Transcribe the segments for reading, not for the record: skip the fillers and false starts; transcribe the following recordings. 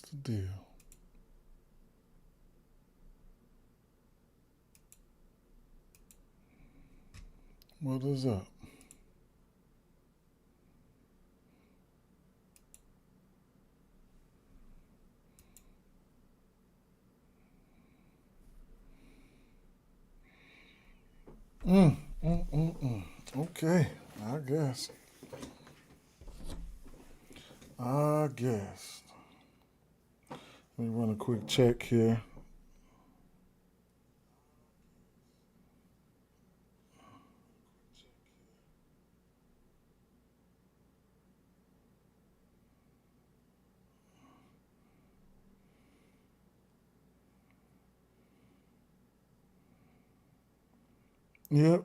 What's the deal? What is up? Mm, mm. Okay, I guess. I guess. Let me run a quick check here. Yep.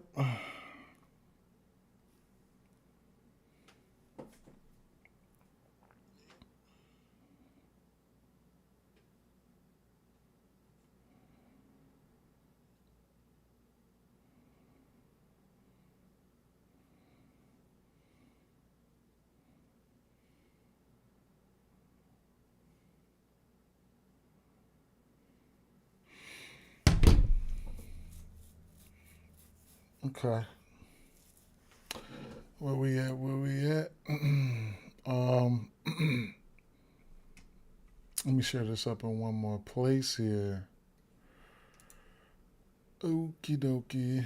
Okay. Where we at? Where we at? Let me share this up in one more place here. Okie dokie.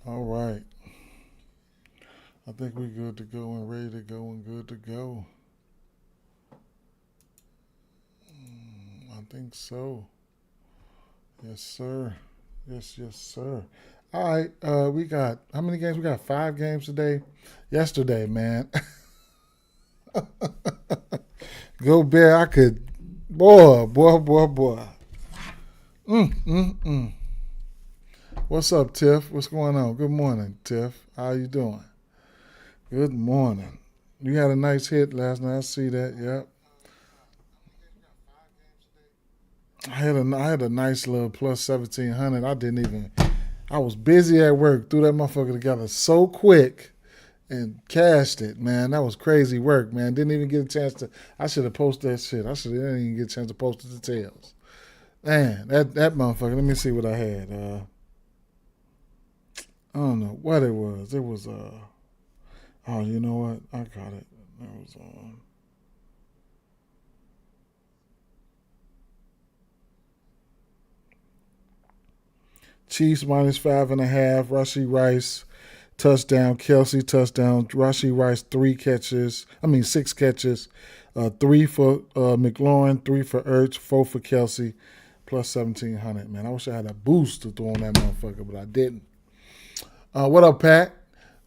All right. I think we're good to go and ready to go and good to go. I think so. Yes, sir. Yes, sir. All right. We got how many games? We got 5 games today. Yesterday, man. Go Bear. I could. Boy. Mm. What's up, Tiff? What's going on? Good morning, Tiff. How you doing? Good morning. You had a nice hit last night. I see that. Yep. I had a nice little plus 1700. I didn't even. I was busy at work. Threw that motherfucker together so quick and cashed it, man. That was crazy work, man. Didn't even get a chance to. I should have posted that shit. I should have didn't even get a chance to post the details. Man, that motherfucker. Let me see what I had. I don't know what it was. It was Oh, you know what? I got it. It was Chiefs minus 5.5. Rushy Rice touchdown. Kelsey touchdown. Rushy Rice 3 catches. I mean 6 catches. 3 for McLaurin, 3 for Ertz, 4 for Kelsey, plus 1700. Man, I wish I had a boost to throw on that motherfucker, but I didn't. What up, Pat?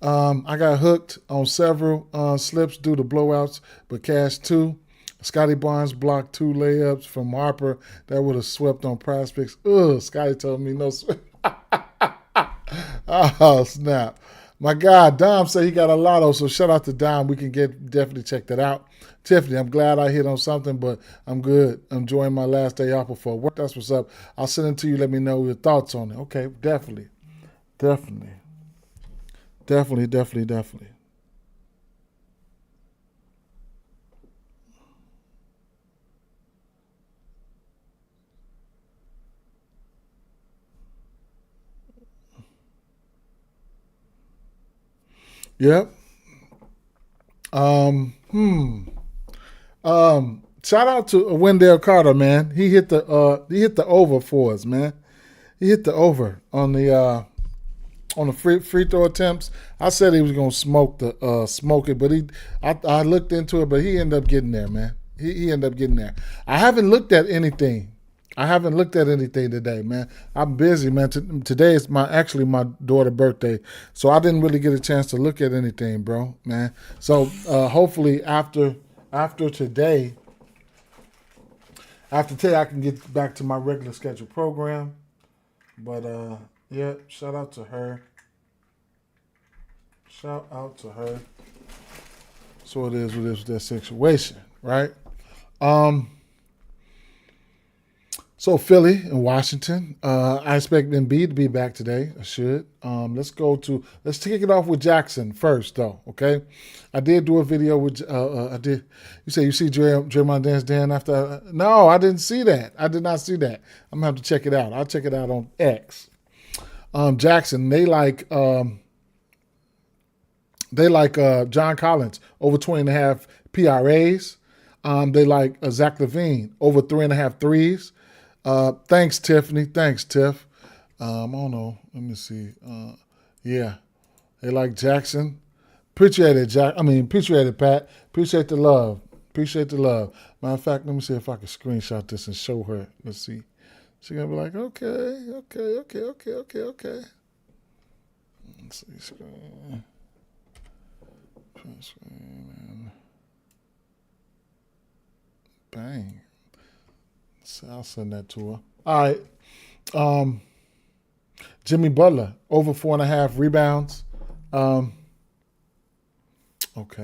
I got hooked on several slips due to blowouts, but cashed 2. Scotty Barnes blocked 2 layups from Harper that would have swept on prospects. Ugh, Scotty told me no. Oh, snap. My guy, Dom, said he got a lotto, so shout out to Dom. We can definitely check that out. Tiffany, I'm glad I hit on something, but I'm good. I'm enjoying my last day off before work. That's what's up. I'll send it to you. Let me know your thoughts on it. Okay, definitely. Definitely. Definitely. Yep. Um, hmm. Shout out to Wendell Carter, man. He hit the over for us, man. He hit the over on the free throw attempts. I said he was gonna smoke it, but I looked into it, but he ended up getting there, man. He ended up getting there. I haven't looked at anything. I haven't looked at anything today, man. I'm busy, man. Today is actually my daughter's birthday, so I didn't really get a chance to look at anything, bro, man. So hopefully after today, I can get back to my regular scheduled program. But yeah, shout out to her. Shout out to her. So it is with that situation, right? So Philly and Washington. I expect Embiid to be back today. I should. Let's take it off with Jackson first, though. Okay, I did do a video with. I did. You say you see Draymond Dance Dan after? No, I didn't see that. I did not see that. I'm gonna have to check it out. I'll check it out on X. Jackson. They like John Collins over 20.5 PRAs. They like Zach LaVine over 3.5 threes. Thanks, Tiffany. Thanks, Tiff. I don't know. Let me see. Yeah, they like Jackson. Appreciate it, Jack. Appreciate it, Pat. Appreciate the love. Appreciate the love. Matter of fact, let me see if I can screenshot this and show her. Let's see. She's gonna be like, okay. Let's see. Screen. Bang. So I'll send that to her. All right. Jimmy Butler, over 4.5 rebounds. Okay,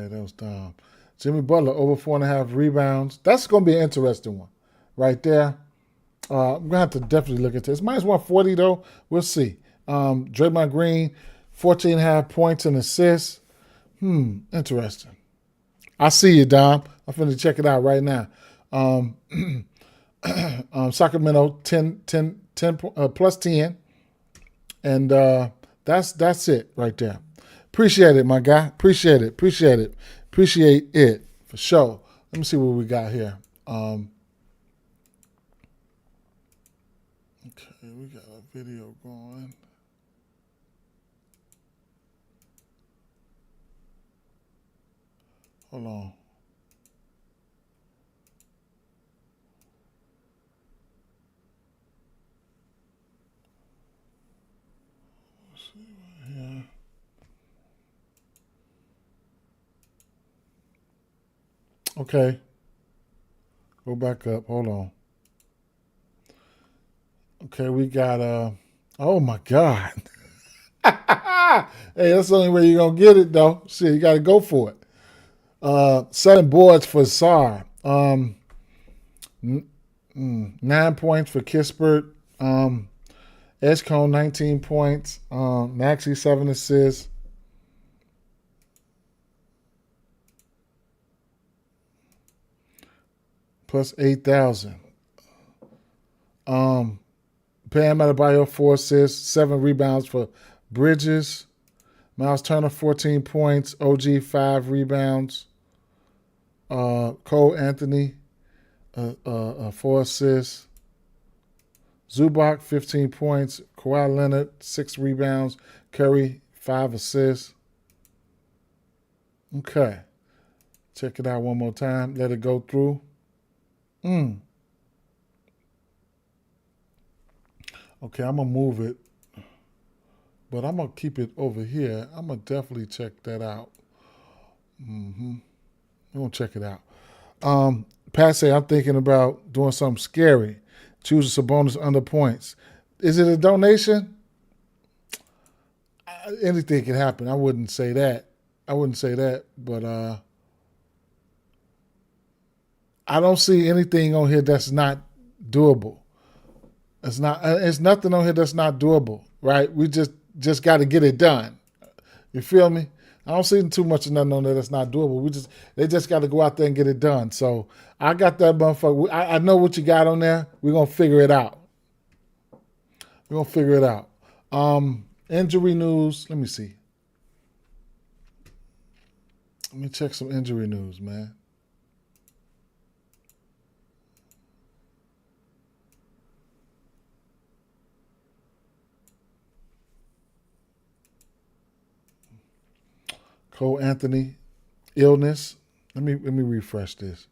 that was dumb. Jimmy Butler, over 4.5 rebounds. That's going to be an interesting one right there. I'm going to have to definitely look at this. Minus 140, though. We'll see. Draymond Green, 14.5 points and assists. Interesting. I see you, Dom. I'm finna check it out right now. Sacramento 10 plus 10, and that's it right there. Appreciate it, my guy. Appreciate it for sure. Let me see what we got here. Okay, we got a video going. Hold on. Yeah. Okay. Go back up. Hold on. Okay, we got oh my God. Hey, that's the only way you're gonna get it though. Shit, you gotta go for it. 7 boards for Sarr. 9 points for Kispert. Edgecombe, 19 points. Maxey, 7 assists. Plus 8,000. Bam Adebayo, 4 assists. 7 rebounds for Bridges. Miles Turner, 14 points. OG, 5 rebounds. Cole Anthony, 4 assists. Zubac, 15 points. Kawhi Leonard, 6 rebounds. Curry, 5 assists. Okay. Check it out one more time. Let it go through. Okay, I'm going to move it. But I'm going to keep it over here. I'm going to definitely check that out. I'm going to check it out. Pat say, I'm thinking about doing something scary. Choose a bonus under points. Is it a donation? Anything can happen. I wouldn't say that. But I don't see anything on here that's not doable. It's nothing on here that's not doable, right? We just got to get it done. You feel me? I don't see too much of nothing on there that's not doable. They just got to go out there and get it done. So I got that motherfucker. I know what you got on there. We're gonna figure it out. Injury news. Let me see. Let me check some injury news, man. Cole Anthony, illness. Let me refresh this.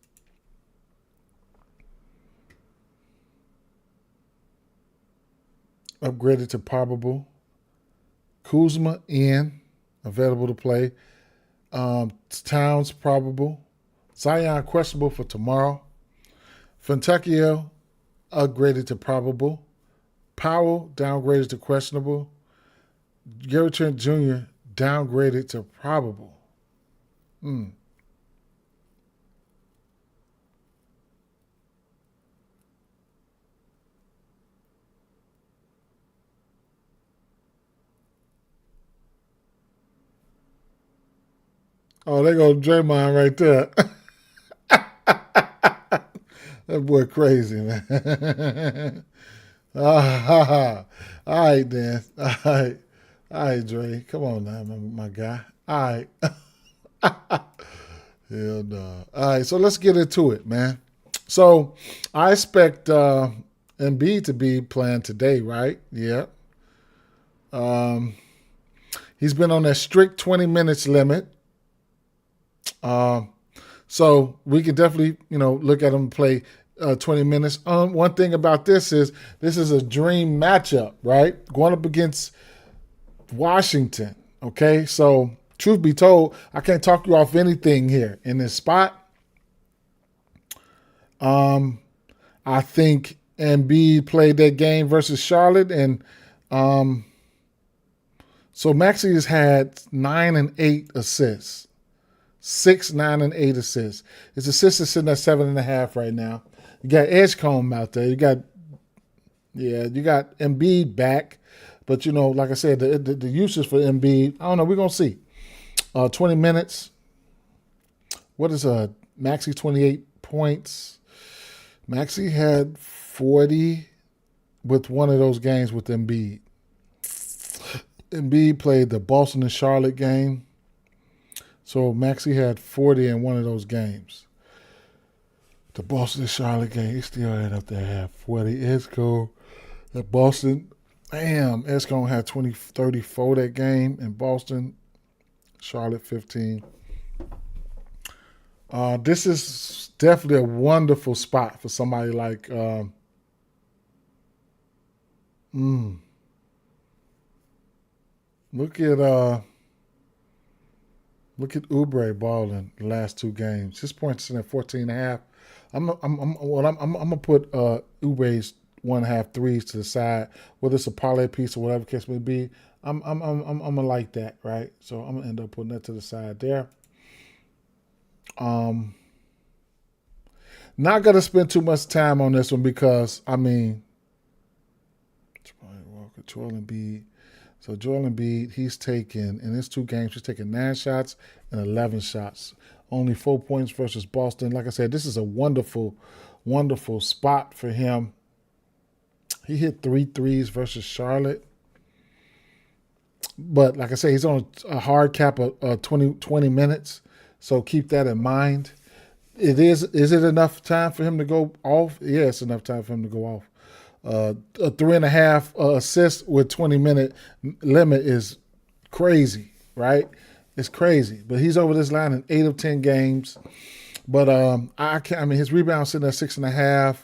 Upgraded to probable. Kuzma in, available to play. Towns probable. Zion questionable for tomorrow. Fentanyl upgraded to probable. Powell downgraded to questionable. Gary Trent Jr. downgraded to probable. Oh, they go Draymond right there. That boy crazy, man. All right, then. All right, Dre. Come on now, my guy. All right. Hell no. All right, so let's get into it, man. So I expect Embiid to be playing today, right? Yeah. Um, he's been on that strict 20 minutes limit. Um, so we can definitely, look at him play 20 minutes. One thing about this is a dream matchup, right? Going up against Washington. Okay, so truth be told, I can't talk you off anything here in this spot. I think Embiid played that game versus Charlotte, and so Maxey has had 9 and 8 assists. 6, 9, and 8 assists. His assists is sitting at 7.5 right now. You got Edgecombe out there. You got Embiid back. But, like I said, the uses for Embiid, I don't know. We're going to see. 20 minutes. What is Maxey 28 points? Maxey had 40 with one of those games with Embiid. Embiid played the Boston and Charlotte game. So Maxey had 40 in one of those games. The Boston and Charlotte game, he still had up there had 40. Esco at Boston. Damn, Esco had 34 that game in Boston. Charlotte 15. This is definitely a wonderful spot for somebody like look at Oubre balling the last two games. His points in at 14.5. I'm gonna put Oubre's 1.5 threes to the side, whether it's a parlay piece or whatever the case may be. I'm gonna like that, right? So I'm gonna end up putting that to the side there. Not gonna spend too much time on this one because Joel Embiid. So Joel Embiid, he's taken in his two games, he's taken 9 shots and 11 shots. Only 4 points versus Boston. Like I said, this is a wonderful, wonderful spot for him. He hit 3 threes versus Charlotte. But like I said, he's on a hard cap of 20 minutes. So keep that in mind. Is it enough time for him to go off? Yeah, it's enough time for him to go off. A 3.5 assist with 20-minute limit is crazy, right? It's crazy. But he's over this line in 8 of 10 games. But his rebound sitting at 6.5.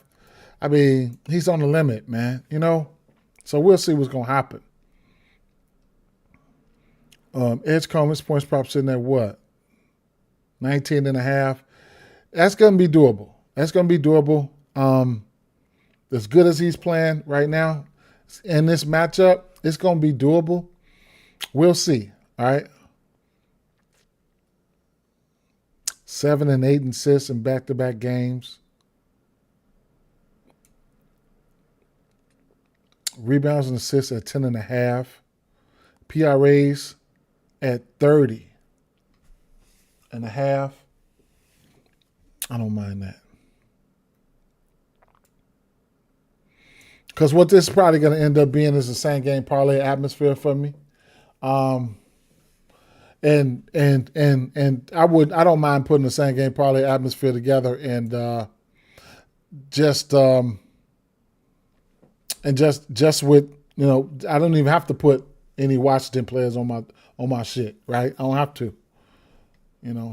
He's on the limit, man. So we'll see what's gonna happen. Edgecombe, his points prop sitting at what? 19.5. That's gonna be doable. As good as he's playing right now in this matchup, it's going to be doable. We'll see. All right. 7 and 8 assists in back-to-back games. Rebounds and assists at 10.5. PRAs at 30.5. I don't mind that. Because what this is probably going to end up being is the same game parlay atmosphere for me, and I don't mind putting the same game parlay atmosphere together and just with I don't even have to put any Washington players on my shit, right? I don't have to,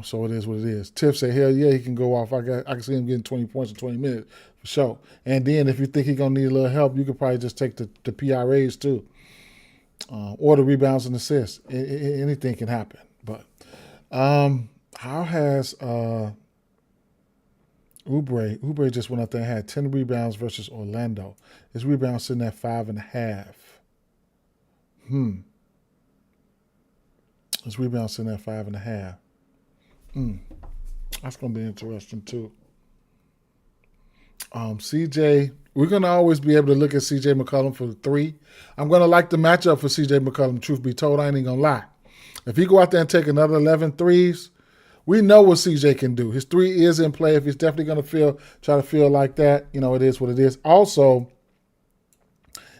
So it is what it is. Tiff said, hell yeah, he can go off. I can see him getting 20 points in 20 minutes. For sure. And then if you think he's going to need a little help, you could probably just take the PRAs too. Or the rebounds and assists. Anything can happen. But how has Oubre? Oubre just went out there and had 10 rebounds versus Orlando. His rebounds sitting at 5.5. His rebounds sitting at 5.5. That's going to be interesting too. CJ, we're going to always be able to look at CJ McCollum for the 3. I'm going to like the matchup for CJ McCollum, truth be told. I ain't even going to lie. If he go out there and take another 11 threes, we know what CJ can do. His three is in play. If he's definitely going to try to feel like that, it is what it is. Also,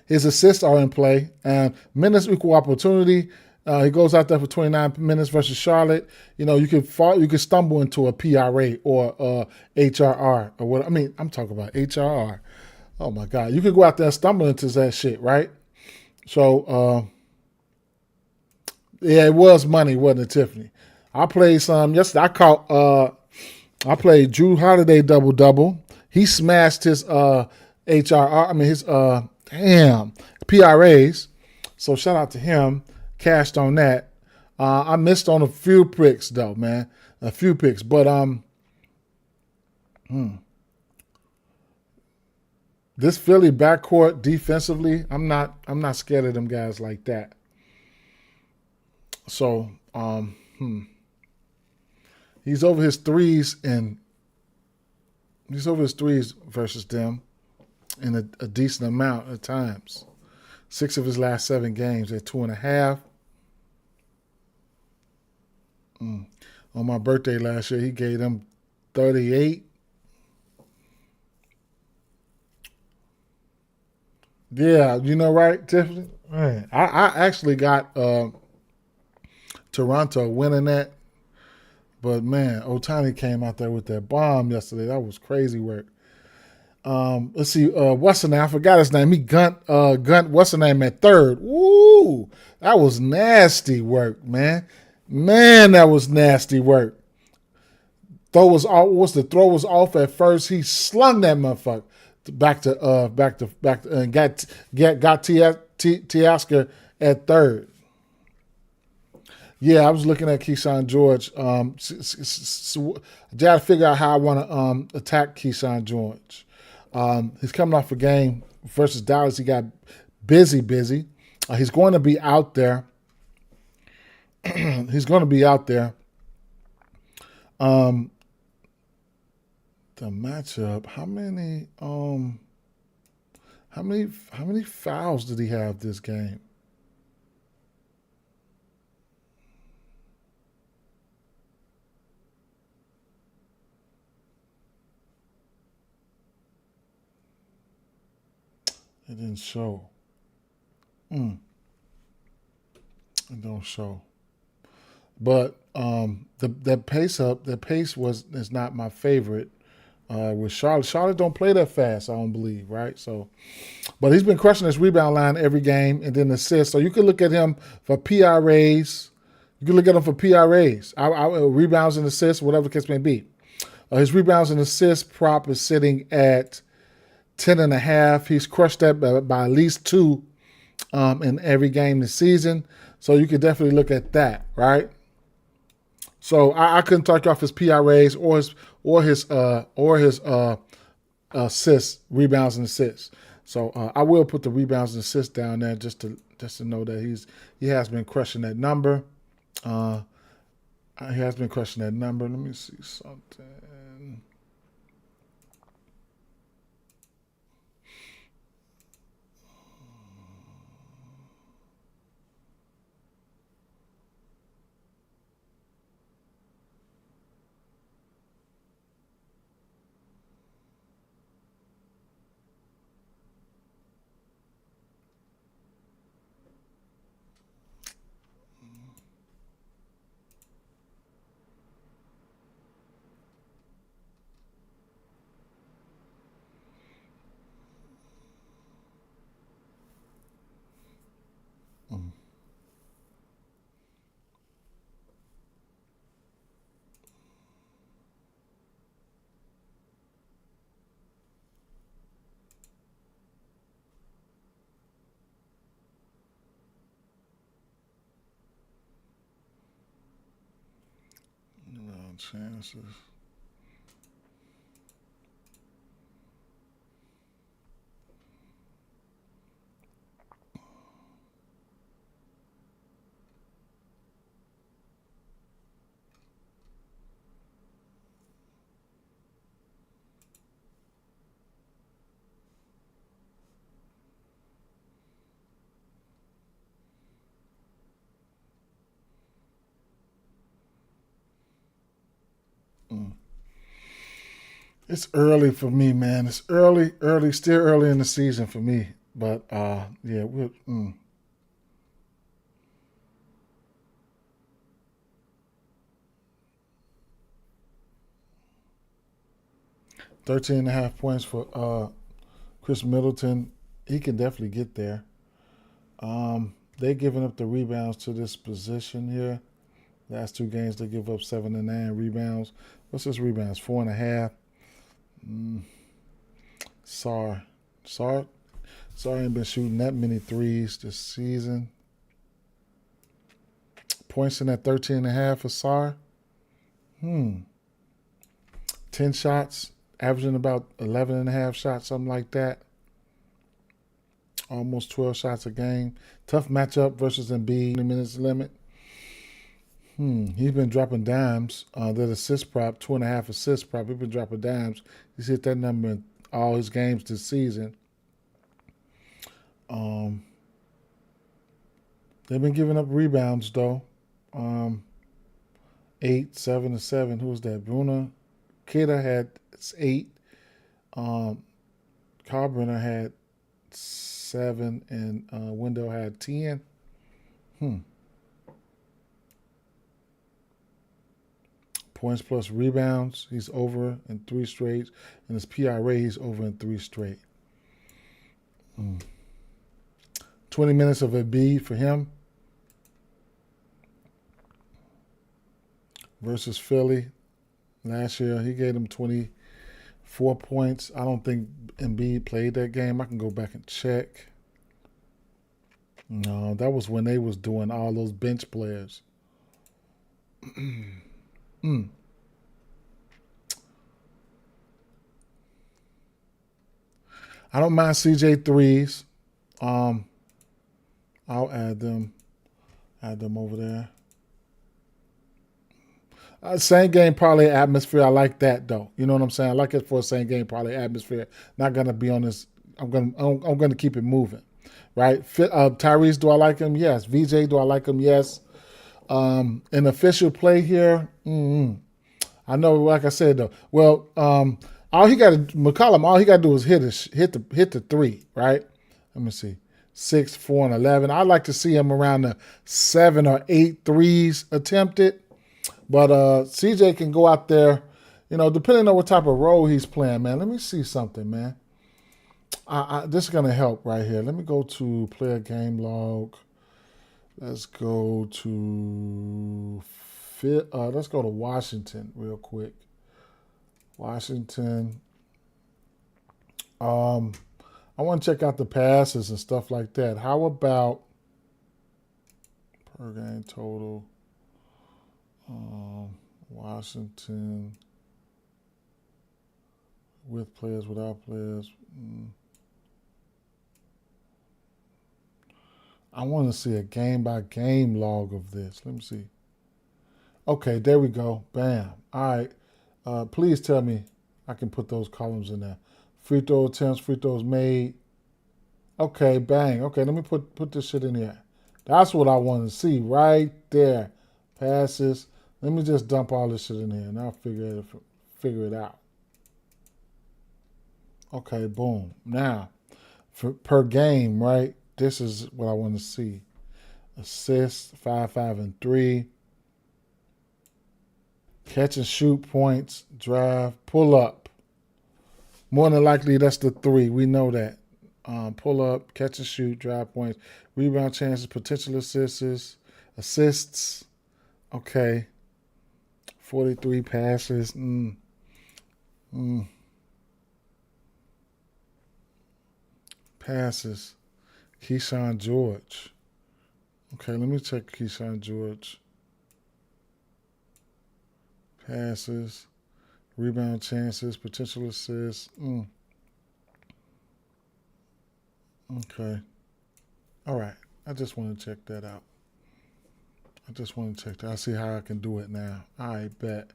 his assists are in play, and minutes equal opportunity. He goes out there for 29 minutes versus Charlotte. You could stumble into a PRA or HRR or what. I mean, I'm talking about HRR. Oh my God, you could go out there and stumble into that shit, right? So, yeah, it was money, wasn't it, Tiffany? I played some yesterday. I played Drew Holiday double. He smashed his HRR. I mean his PRAs. So shout out to him. Cashed on that. I missed on a few picks though, man. A few picks, but this Philly backcourt defensively, I'm not scared of them guys like that. So he's over his threes versus them in a decent amount at times. 6 of his last 7 games at 2.5. On my birthday last year, he gave them 38. Yeah, right, Tiffany? Man, I actually got Toronto winning that. But, man, Otani came out there with that bomb yesterday. That was crazy work. Let's see. What's the name? I forgot his name. He gunt. What's the name at third? Woo! That was nasty work, man. Man, that was nasty work. Throw was off at first. He slung that motherfucker back to and got Teoscar at third. Yeah, I was looking at Keyshawn George. I got to figure out how I want to attack Keyshawn George. He's coming off a game versus Dallas. He got busy. He's going to be out there. He's going to be out there. The matchup. How many fouls did he have this game? It didn't show. It don't show. But that pace is not my favorite. With Charlotte don't play that fast, I don't believe, right? So, but he's been crushing his rebound line every game and then assists. So you could look at him for PRAs. Rebounds and assists, whatever the case may be. His rebounds and assists prop is sitting at 10.5. He's crushed that by at least 2 in every game this season. So you could definitely look at that, right? So I couldn't talk off his PRAs or his assists, rebounds and assists. So I will put the rebounds and assists down there just to know that he has been crushing that number. Let me see something. Chances. It's early for me, man. It's early, still early in the season for me. But yeah, 13 and a half points for Chris Middleton. He can definitely get there. They're giving up the rebounds to this position here. Last two games they give up 7 and 9 rebounds. What's his rebounds? 4.5. Sar, Sar, Sar ain't been shooting that many threes this season. Points in at 13.5 for Sar. 10 shots, averaging about 11.5 shots, something like that. Almost 12 shots a game. Tough matchup versus Embiid. 20 minutes limit. He's been dropping dimes. That assist prop, 2.5 assist prop. He's been dropping dimes. He's hit that number in all his games this season. They've been giving up rebounds though. 8, 7 to 7. Who was that? Bruno Kida had 8. Carpenter had 7, and Wendell had 10. Points plus rebounds, he's over in 3 straight. And his PRA, he's over in 3 straight. 20 minutes of Embiid for him versus Philly. Last year, he gave them 24 points. I don't think Embiid played that game. I can go back and check. No, that was when they was doing all those bench players. I don't mind CJ threes. I'll add them. Add them over there. Same game parlay atmosphere. I like that though. You know what I'm saying? I like it for a same game parlay atmosphere. Not gonna be on this. I'm gonna keep it moving, right? Tyrese, do I like him? Yes. VJ, do I like him? Yes. An official play here. I know, like I said though. Well, all he got to McCollum. All he got to do is hit the 3, right? Let me see. 6, 4, and 11. I'd like to see him around the 7 or 8 threes attempted. But CJ can go out there, depending on what type of role he's playing, man. Let me see something, man. This is going to help right here. Let me go to player game log. Let's go to Washington real quick. Washington. I want to check out the passes and stuff like that. How about per game total? Washington with players, without players. I want to see a game-by-game log of this. Let me see. Okay, there we go. Bam. All right. Please tell me I can put those columns in there. Free throw attempts, free throws made. Okay, bang. Okay, let me put this shit in here. That's what I want to see right there. Passes. Let me just dump all this shit in here and I'll figure it out. Okay, boom. Now, per game, right? This is what I want to see. Assists, 5, 5, and 3. Catch and shoot points, drive, pull up. More than likely, that's the 3. We know that. Pull up, catch and shoot, drive points, rebound chances, potential assists. Okay. 43 passes. Passes. Keyshawn George. Okay, let me check Keyshawn George. Passes. Rebound chances, potential assists. Okay. All right. I just want to check that out. I see how I can do it now. All right, bet.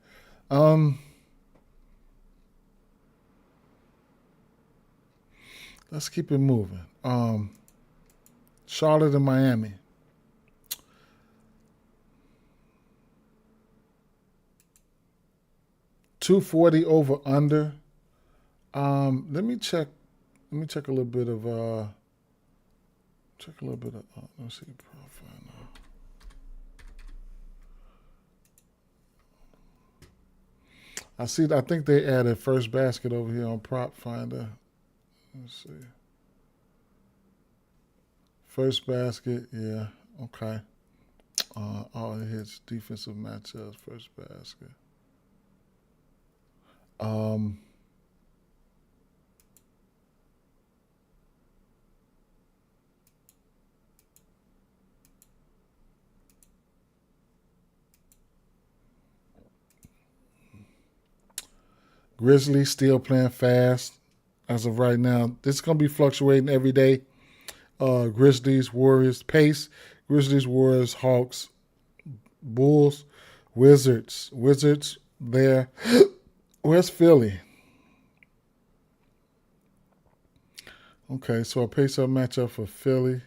Let's keep it moving. Charlotte and Miami. $240 over under. Let me check. Let me check a little bit of. Let's see. Profile now. I see. I think they added first basket over here on Prop Finder. Let's see. First basket, yeah, okay. All it hits defensive matchups, first basket. Um, Grizzlies still playing fast as of right now. This is gonna be fluctuating every day. Grizzlies, Warriors, pace. Grizzlies, Warriors, Hawks, Bulls, Wizards. Wizards there. Where's Philly? Okay, so a pace up matchup for Philly.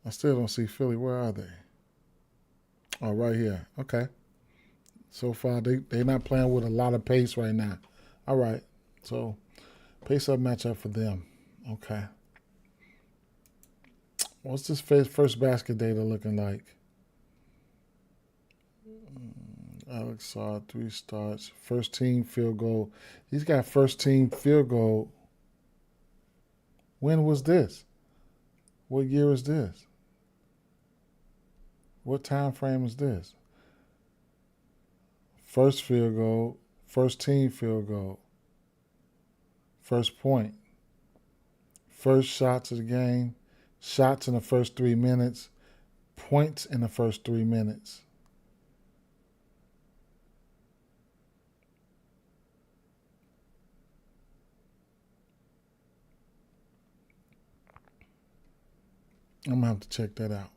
I still don't see Philly. Where are they? Oh, right here. Okay. So far, they're not playing with a lot of pace right now. All right. So, pace up matchup for them. Okay. What's this first basket data looking like? Alex Saw, 3 starts. First team field goal. He's got first team field goal. When was this? What year is this? What time frame is this? First field goal, first team field goal, first point, first shots of the game, shots in the first 3 minutes, points in the first 3 minutes. I'm going to have to check that out.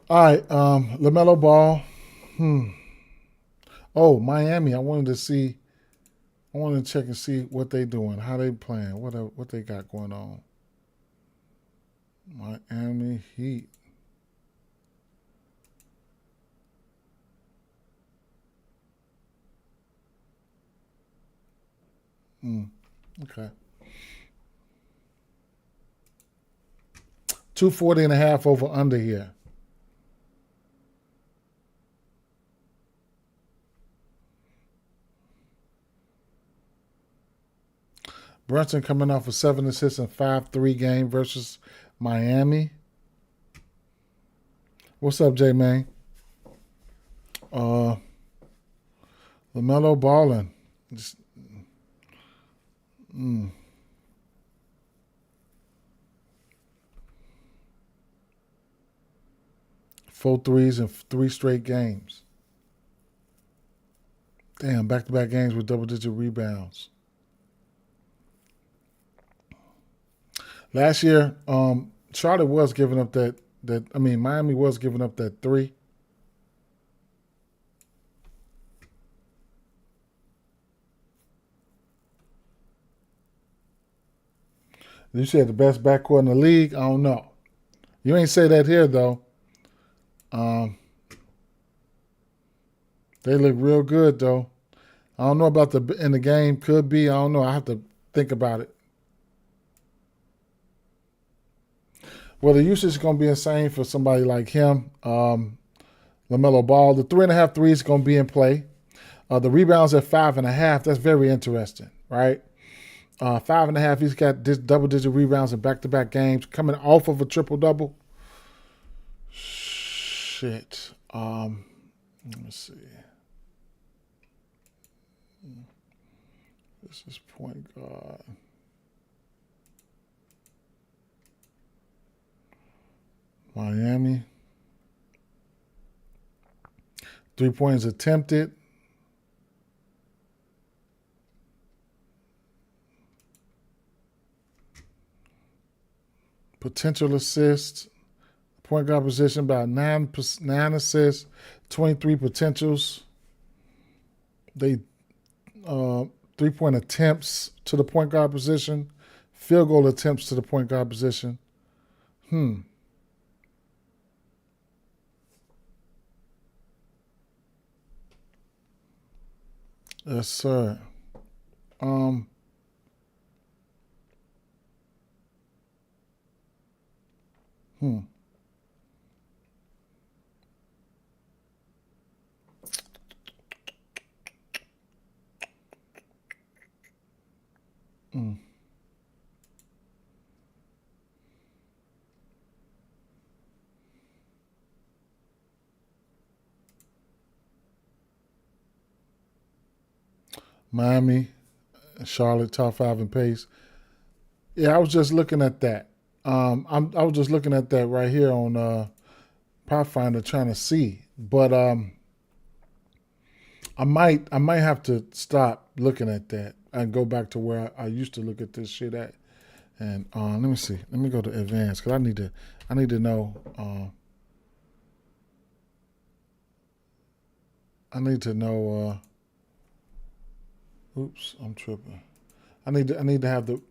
All right, LaMelo Ball. Oh, Miami. I wanted to check and see what they doing, how they playing, what they got going on. Miami Heat. Okay. 240.5 over under here. Brunson coming off a 7 assists and 5-3 game versus Miami. What's up, J-Man? LaMelo balling. Just, 4 threes in 3 straight games. Damn, back-to-back games with double-digit rebounds. Last year, Charlotte was giving up Miami was giving up that 3. You said the best backcourt in the league? I don't know. You ain't say that here, though. They look real good, though. I don't know about in the game. Could be. I don't know. I have to think about it. Well, the usage is going to be insane for somebody like him. LaMelo Ball. The 3.5 threes is going to be in play. The rebounds at 5.5. That's very interesting, right? 5.5. He's got this double-digit rebounds in back-to-back games, coming off of a triple-double. Shit. Let me see. This is point guard. Miami. 3 points attempted. Potential assists. Point guard position about 9 assists, 23 potentials. They 3-point attempts to the point guard position, field goal attempts to the point guard position. Yes, sir. Um, hmm. Mm. Miami, Charlotte, top five in pace. Yeah, I was just looking at that. I was just looking at that right here on Prop Finder, trying to see. But I might have to stop looking at that and go back to where I used to look at this shit at. And let me see. Let me go to advanced because I need to know. I need to know. Oops, I'm tripping. I need to have the.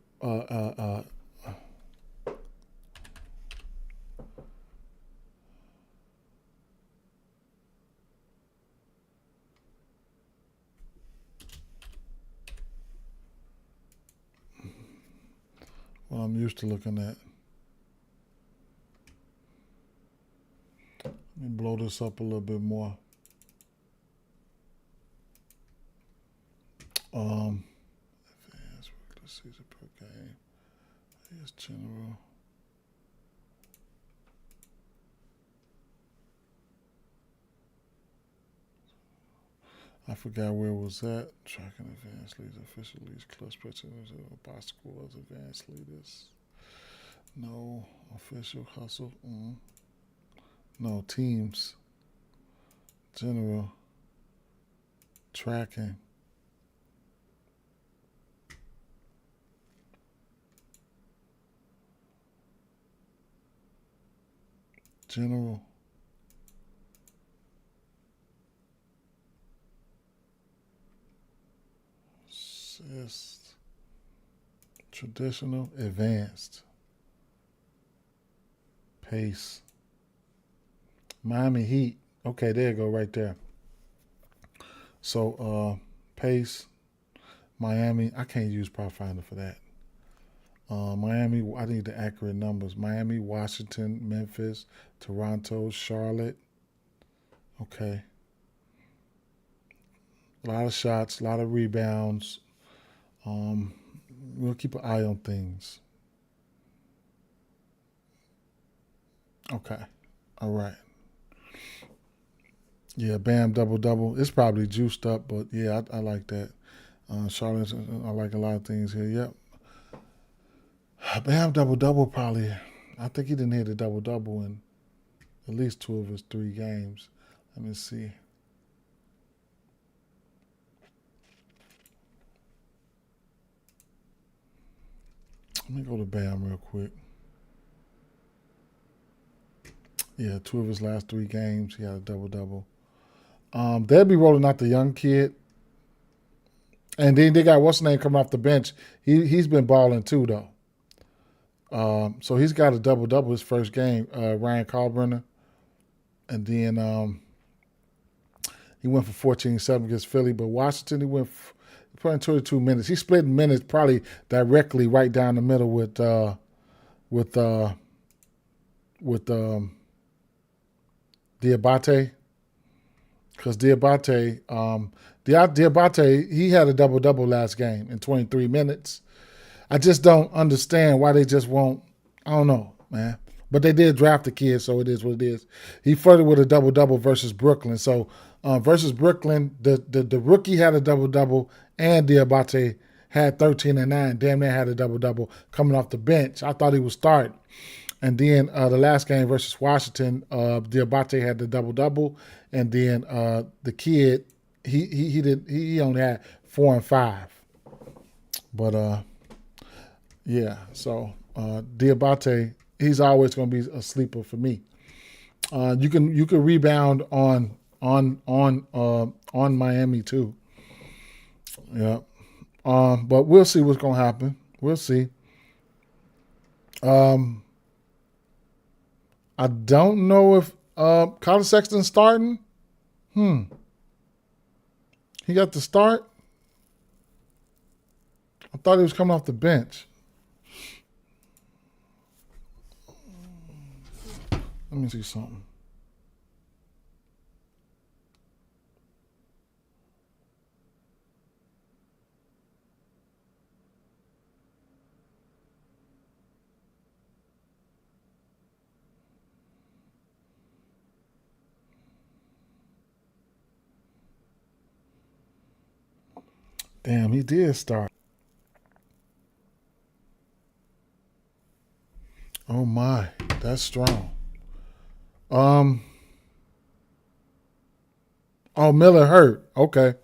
What I'm used to looking at. Let me blow this up a little bit more. Um, advanced regular season per game. Here's general. I forgot where it was at. Tracking advanced leaders, official leads, clutch presidents, box scores, advanced leaders. No official hustle. No teams. General tracking. General. Assist. Traditional. Advanced. Pace. Miami Heat. Okay, there you go, right there. So, pace. Miami. I can't use Prop Finder for that. Miami. I need the accurate numbers. Miami, Washington, Memphis, Toronto, Charlotte. Okay. A lot of shots, a lot of rebounds. Um, we'll keep an eye on things. Okay. All right. Yeah, Bam double double. It's probably juiced up, but yeah, I like that. Charlotte, I like a lot of things here. Yep. Bam double double probably. I think he didn't hit a double double in at least two of his three games. Let me see. Let me go to Bam real quick. Yeah, two of his last three games, he had a double double. They'll be rolling out the young kid, and then they got what's his name coming off the bench. He's been balling too though. So he's got a double double his first game. Ryan Kalbrenner, and then he went for 14-7 against Philly. But Washington, he put in 22 minutes. He split minutes probably directly right down the middle with Diabate. Because Diabate, he had a double double last game in 23 minutes. I just don't understand why they just won't. I don't know, man. But they did draft the kid, so it is what it is. He flirted with a double double versus Brooklyn. So versus Brooklyn, the rookie had a double double, and Diabate had 13 and 9. Damn near had a double double coming off the bench. I thought he would start. And then the last game versus Washington, Diabate had the double double, and then the kid he only had 4 and 5. But yeah, so Diabate, he's always going to be a sleeper for me. You can rebound on Miami too. Yeah. But we'll see what's going to happen. We'll see. Um, I don't know if Colin Sexton's starting. He got the start. thought he was coming off the bench. Let me see something. Damn, he did start. Oh my, that's strong. Oh, Miller hurt. Okay.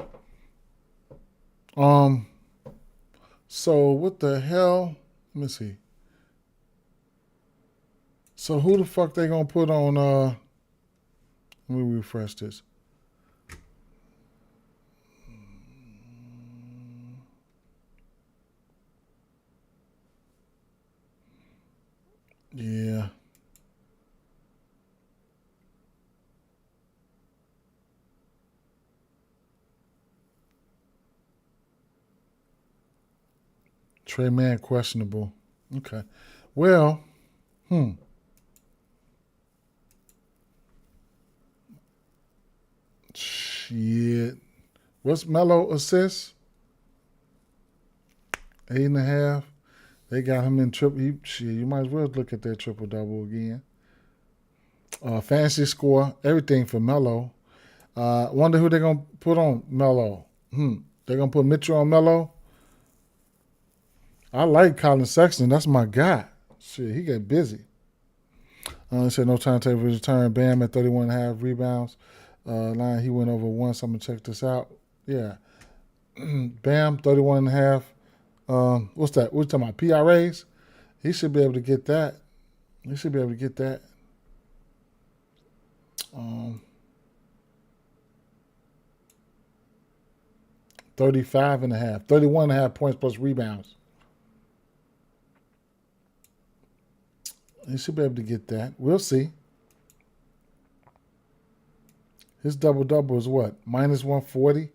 So what the hell? Let me see. So who the fuck they gonna put on? Let me refresh this. Yeah. Trey Man questionable. Okay. Well, Shit. What's Melo assists? 8.5. They got him in triple. Shit, you might as well look at that triple double again. Fantasy score, everything for Melo. Wonder who they're gonna put on Melo. They're gonna put Mitchell on Melo. I like Colin Sexton. That's my guy. Shit, he got busy. It said no timetable for his return. Bam at 31.5 rebounds. Line he went over once. I'm gonna check this out. Yeah, Bam 31.5. What's that? We're talking about PRAs. He should be able to get that. 35.5, 31.5 points plus rebounds. He should be able to get that. We'll see. His double-double is what? Minus 140?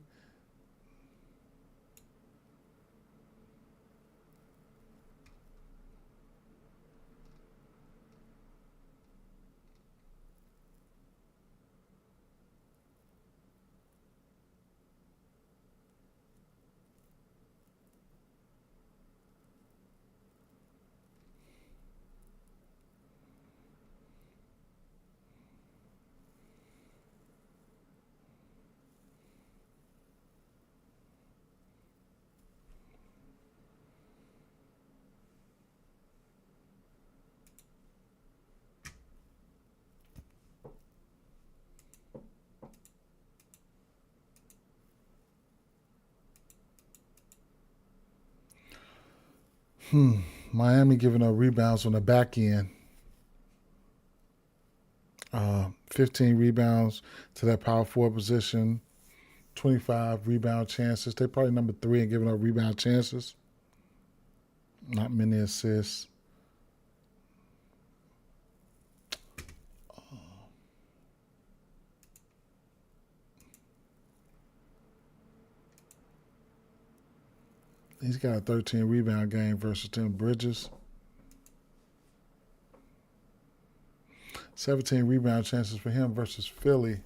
Miami giving up rebounds on the back end. 15 rebounds to that power forward position. 25 rebound chances. They're probably number 3 in giving up rebound chances. Not many assists. He's got a 13 rebound game versus Tim Bridges. 17 rebound chances for him versus Philly.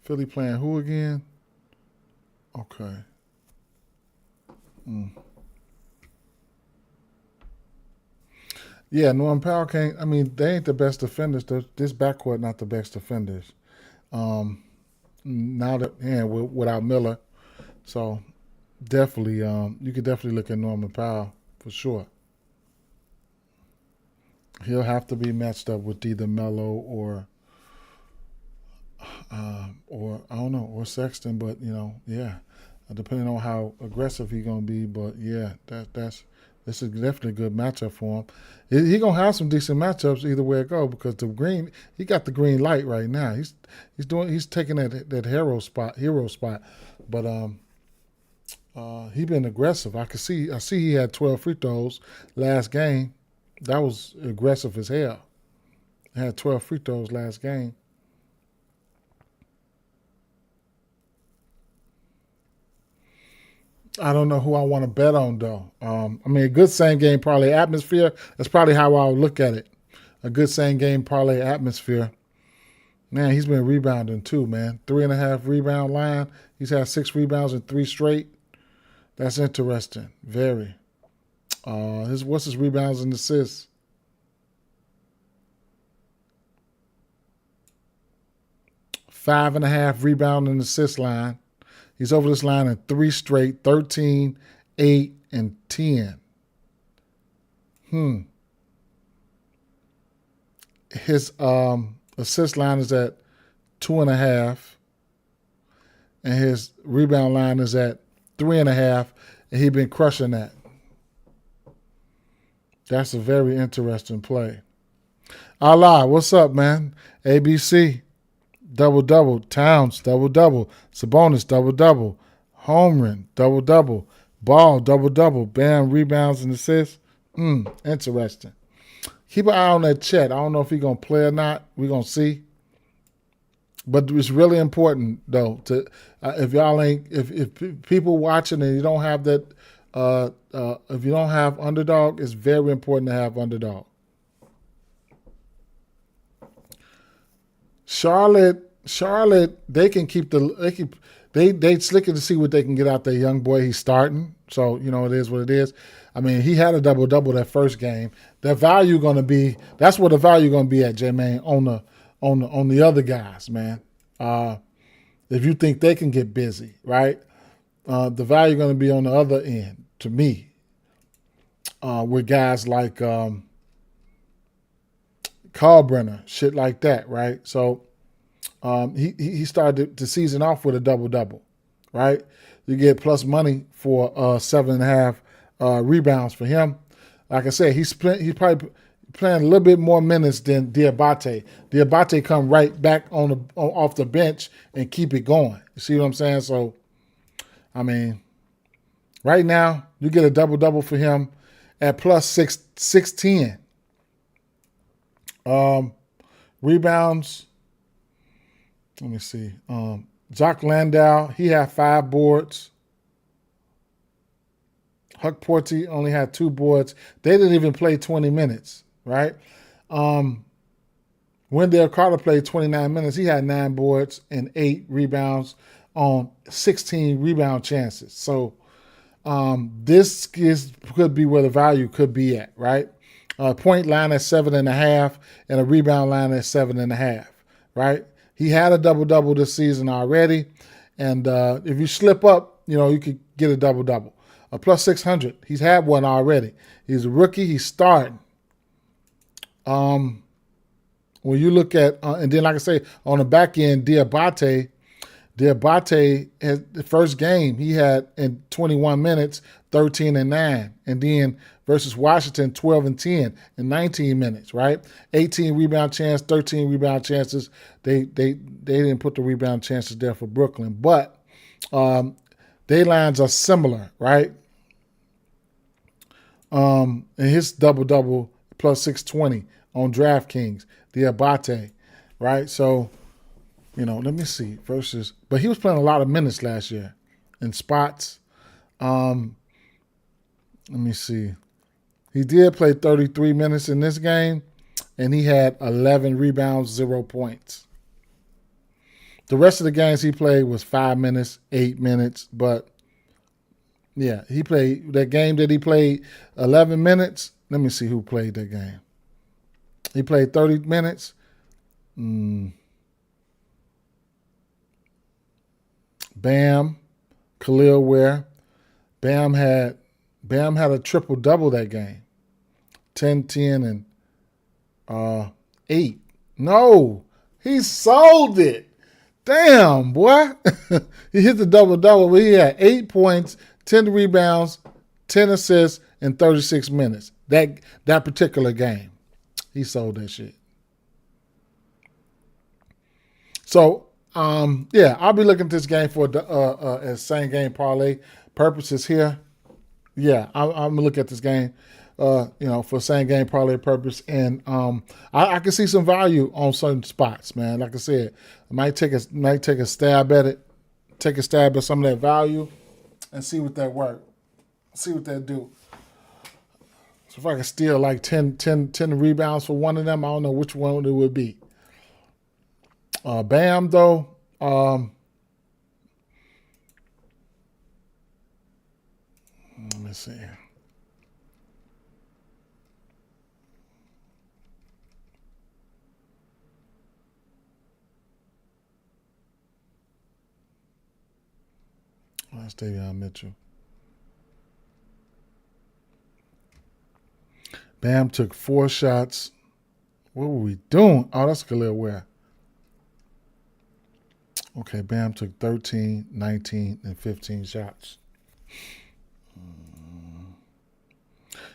Philly playing who again? Okay. Yeah, Norman Powell can't. I mean, they ain't the best defenders. This backcourt not the best defenders. Now that without Miller, so definitely, you could definitely look at Norman Powell for sure. He'll have to be matched up with either Melo or I don't know, or Sexton. But yeah, depending on how aggressive he's gonna be. But yeah, this is definitely a good matchup for him. He gonna have some decent matchups either way it go because he got the green light right now. He's taking that hero spot, but he been aggressive. I see he had 12 free throws last game. That was aggressive as hell. He had 12 free throws last game. I don't know who I want to bet on though. I mean, a good same game parlay atmosphere. That's probably how I would look at it. A good same game parlay atmosphere. Man, he's been rebounding too, man. 3.5 rebound line. He's had 6 rebounds in 3 straight. That's interesting. Very. What's his rebounds and assists? Five and a half rebound and assist line. He's over this line in 3 straight, 13, 8, and 10. His assist line is at 2.5, and his rebound line is at 3.5, and he's been crushing that. That's a very interesting play. Allah, what's up, man? ABC, double-double. Towns, double-double. Sabonis, double-double. Holmgren, double-double. Ball, double-double. Bam, rebounds and assists. Interesting. Keep an eye on that chat. I don't know if he's going to play or not. We're going to see. But it's really important, though, to if people watching and you don't have that, if you don't have underdog, it's very important to have underdog. Charlotte, they can keep they slicking to see what they can get out their young boy. He's starting, so it is what it is. I mean, he had a double that first game. The value going to be that's what the value going to be at, Jermaine, on the other guys, man. If you think they can get busy, right? The value going to be on the other end to me, with guys like Kalbrenner, shit like that, right? So he started the season off with a double, right? You get plus money for 7.5 rebounds for him. Like I said, he's probably playing a little bit more minutes than Diabate. Diabate come right back off the bench and keep it going. You see what I'm saying? So, I mean, right now you get a double for him at plus 610. Rebounds. Let me see. Jock Landau, he had 5 boards. Huck Porty only had 2 boards. They didn't even play 20 minutes, right? Wendell Carter played 29 minutes. He had 9 boards and 8 rebounds on 16 rebound chances. So this could be where the value could be at, right? Point line at 7.5 and a rebound line at 7.5, right? He had a double this season already, and if you slip up, you could get a double. A plus 600. He's had one already. He's a rookie. He's starting. When you look at, and then like I say, on the back end, Diabate had the first game he had in 21 minutes, 13 and 9, and then versus Washington, 12 and 10 in 19 minutes, right? 18 rebound chance, 13 rebound chances. They didn't put the rebound chances there for Brooklyn, but their lines are similar, right? And his double plus 620 on DraftKings, Diabate, right? So, let me see versus, but he was playing a lot of minutes last year in spots. Let me see. He did play 33 minutes in this game, and he had 11 rebounds, 0 points. The rest of the games he played was 5 minutes, 8 minutes, but yeah, he played that game that he played 11 minutes. Let me see who played that game. He played 30 minutes. Bam, Khalil Ware. Bam had a triple-double that game. 10, 10, and 8. No, he sold it. Damn, boy. He hit the double-double, but he had 8 points, 10 rebounds, 10 assists in 36 minutes. That particular game. He sold that shit. So, yeah, I'll be looking at this game for a same game parlay purposes here. Yeah, I'm gonna look at this game, for same game parlay purpose, and I can see some value on certain spots, man. Like I said, I might take a stab at it, take a stab at some of that value, and see what that work. See what that do. So if I can steal like 10 rebounds for one of them, I don't know which one it would be. Bam, though. Let me see. That's Davion Mitchell. Bam took 4 shots. What were we doing? Oh, that's Khalil Ware. Okay, Bam took 13, 19, and 15 shots.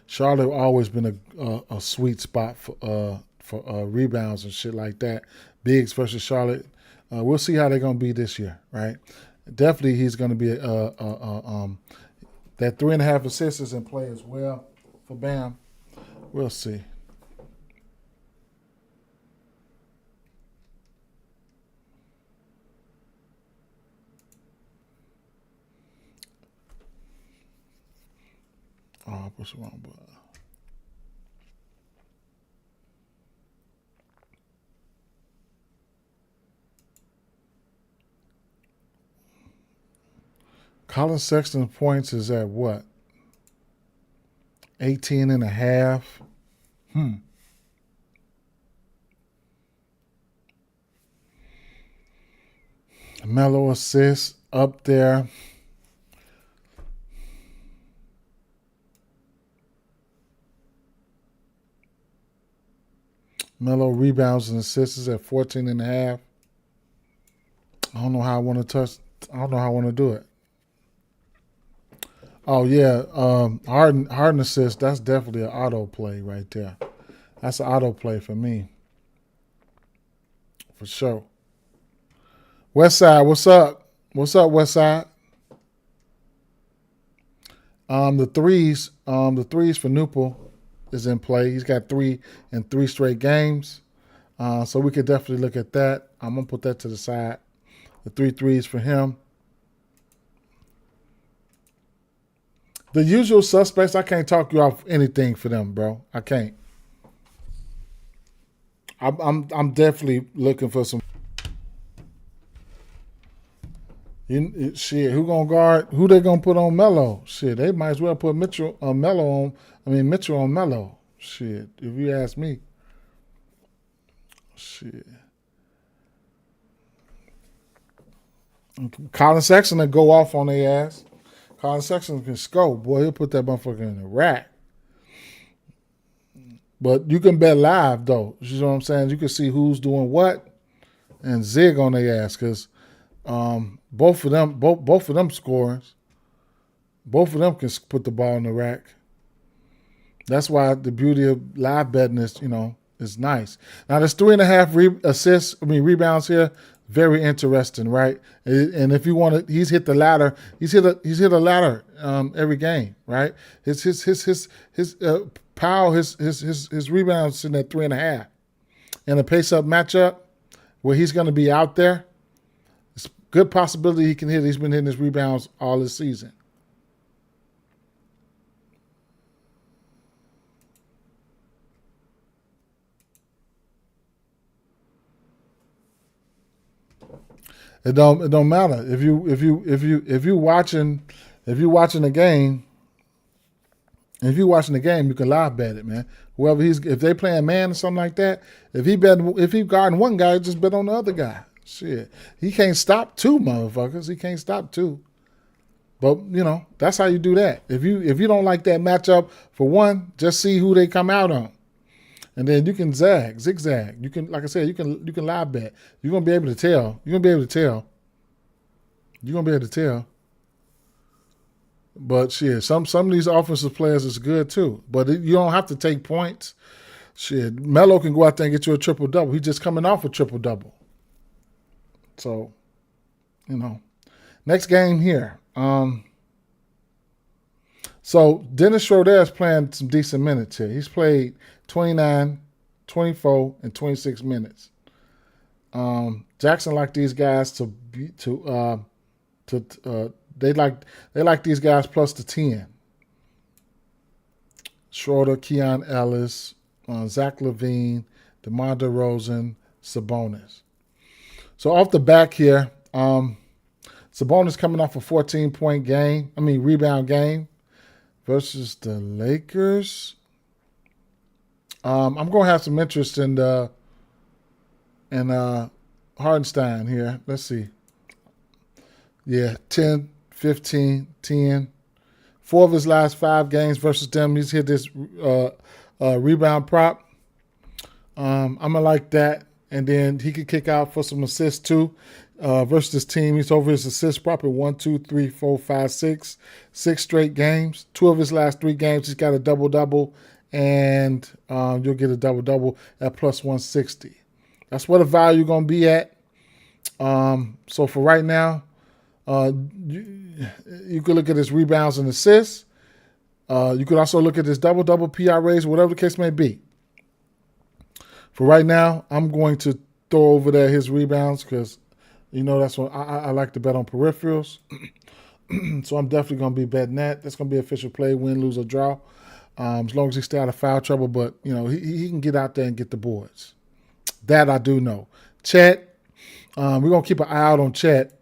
Charlotte always been a sweet spot for rebounds and shit like that. Biggs versus Charlotte. We'll see how they're gonna be this year, right? Definitely, he's gonna be that 3.5 assists is in play as well for Bam. We'll see. Oh, I pushed the wrong button. Colin Sexton's points is at what? 18 and a half. Melo assists up there. Melo rebounds and assists is at 14 and a half. I don't know how I want to touch. I don't know how I want to do it. Oh yeah, Harden assist. That's definitely an auto play right there. That's an auto play for me, for sure. West Side, what's up? What's up, West Side? The threes for Newport is in play. He's got 3 in 3 straight games, so we could definitely look at that. I'm gonna put that to the side. The 3 threes for him. The usual suspects, I can't talk you off anything for them, bro. I can't. I'm definitely looking for some. Shit, who gonna guard? Who they gonna put on Melo? Shit, they might as well put Mitchell on Melo. Shit, if you ask me. Shit. Colin Sexton will go off on their ass. Colin Sexton can score. Boy, he'll put that motherfucker in the rack. But you can bet live, though. You know what I'm saying? You can see who's doing what and zig on their ass because both of them scorers, both of them can put the ball in the rack. That's why the beauty of live betting is, is nice. Now, there's 3.5 rebounds here. Very interesting, right? And if you want to, he's hit the ladder. He's hit a ladder every game, right? His Powell, his rebounds sitting at 3.5. In a pace-up matchup where he's going to be out there, it's a good possibility he can hit. He's been hitting his rebounds all this season. It don't matter if you watching the game. If you're watching the game, you can live bet it, man. If they playing man or something like that, if he guarding one guy, just bet on the other guy. Shit, he can't stop 2 motherfuckers. He can't stop 2. But that's how you do that. If you don't like that matchup for one, just see who they come out on, and then you can zigzag. You can, like I said, you can live bet. You're gonna be able to tell. But shit, some of these offensive players is good too. But you don't have to take points. Shit, Melo can go out there and get you a triple-double. He's just coming off a triple-double. So, next game here. So Dennis Schroeder is playing some decent minutes here. He's played 29, 24, and 26 minutes. Jackson like these guys to They like these guys plus the 10. Schroeder, Keon Ellis, Zach LaVine, DeMar DeRozan, Sabonis. So off the back here, Sabonis coming off a 14-point rebound game versus the Lakers. I'm going to have some interest in Hardenstein here. Let's see. Yeah, 10, 15, 10. 4 of his last 5 games versus them, he's hit this rebound prop. I'm going to like that. And then he could kick out for some assists too. Versus this team, he's over his assist prop at 1, 2, 3, 4, 5, 6. 6 straight games. 2 of his last 3 games, he's got a double-double. And you'll get a double-double at plus 160. That's what the value going to be at. So for right now, you could look at his rebounds and assists. You could also look at his double-double PRAs, whatever the case may be. For right now, I'm going to throw over there his rebounds because, that's what I like to bet on peripherals. So I'm definitely going to be betting that. That's going to be official play, win, lose, or draw. As long as he stay out of foul trouble. But, he can get out there and get the boards. That I do know. Chet, we're going to keep an eye out on Chet.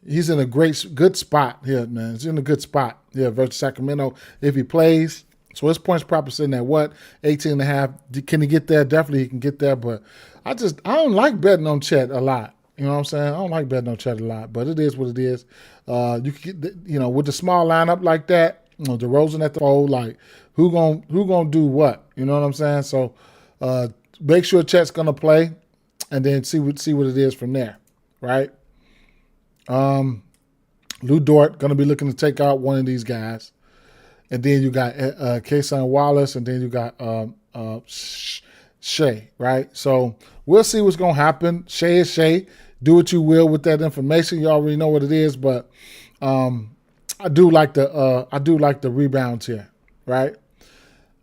He's in a good spot here, man. He's in a good spot here versus Sacramento if he plays. So his points prop is sitting at what? 18.5. Can he get there? Definitely he can get there. But I don't like betting on Chet a lot. You know what I'm saying? I don't like betting on Chet a lot. But it is what it is. You can get, with the small lineup like that, DeRozan at the fold, like who gonna do what? You know what I'm saying? So make sure Chet's gonna play, and then see what it is from there, right? Lou Dort going to be looking to take out one of these guys. And then you got Kason Wallace, and then you got Shea, right? So we'll see what's going to happen. Shea is Shea. Do what you will with that information. You already know what it is, but I do like the rebounds here, right?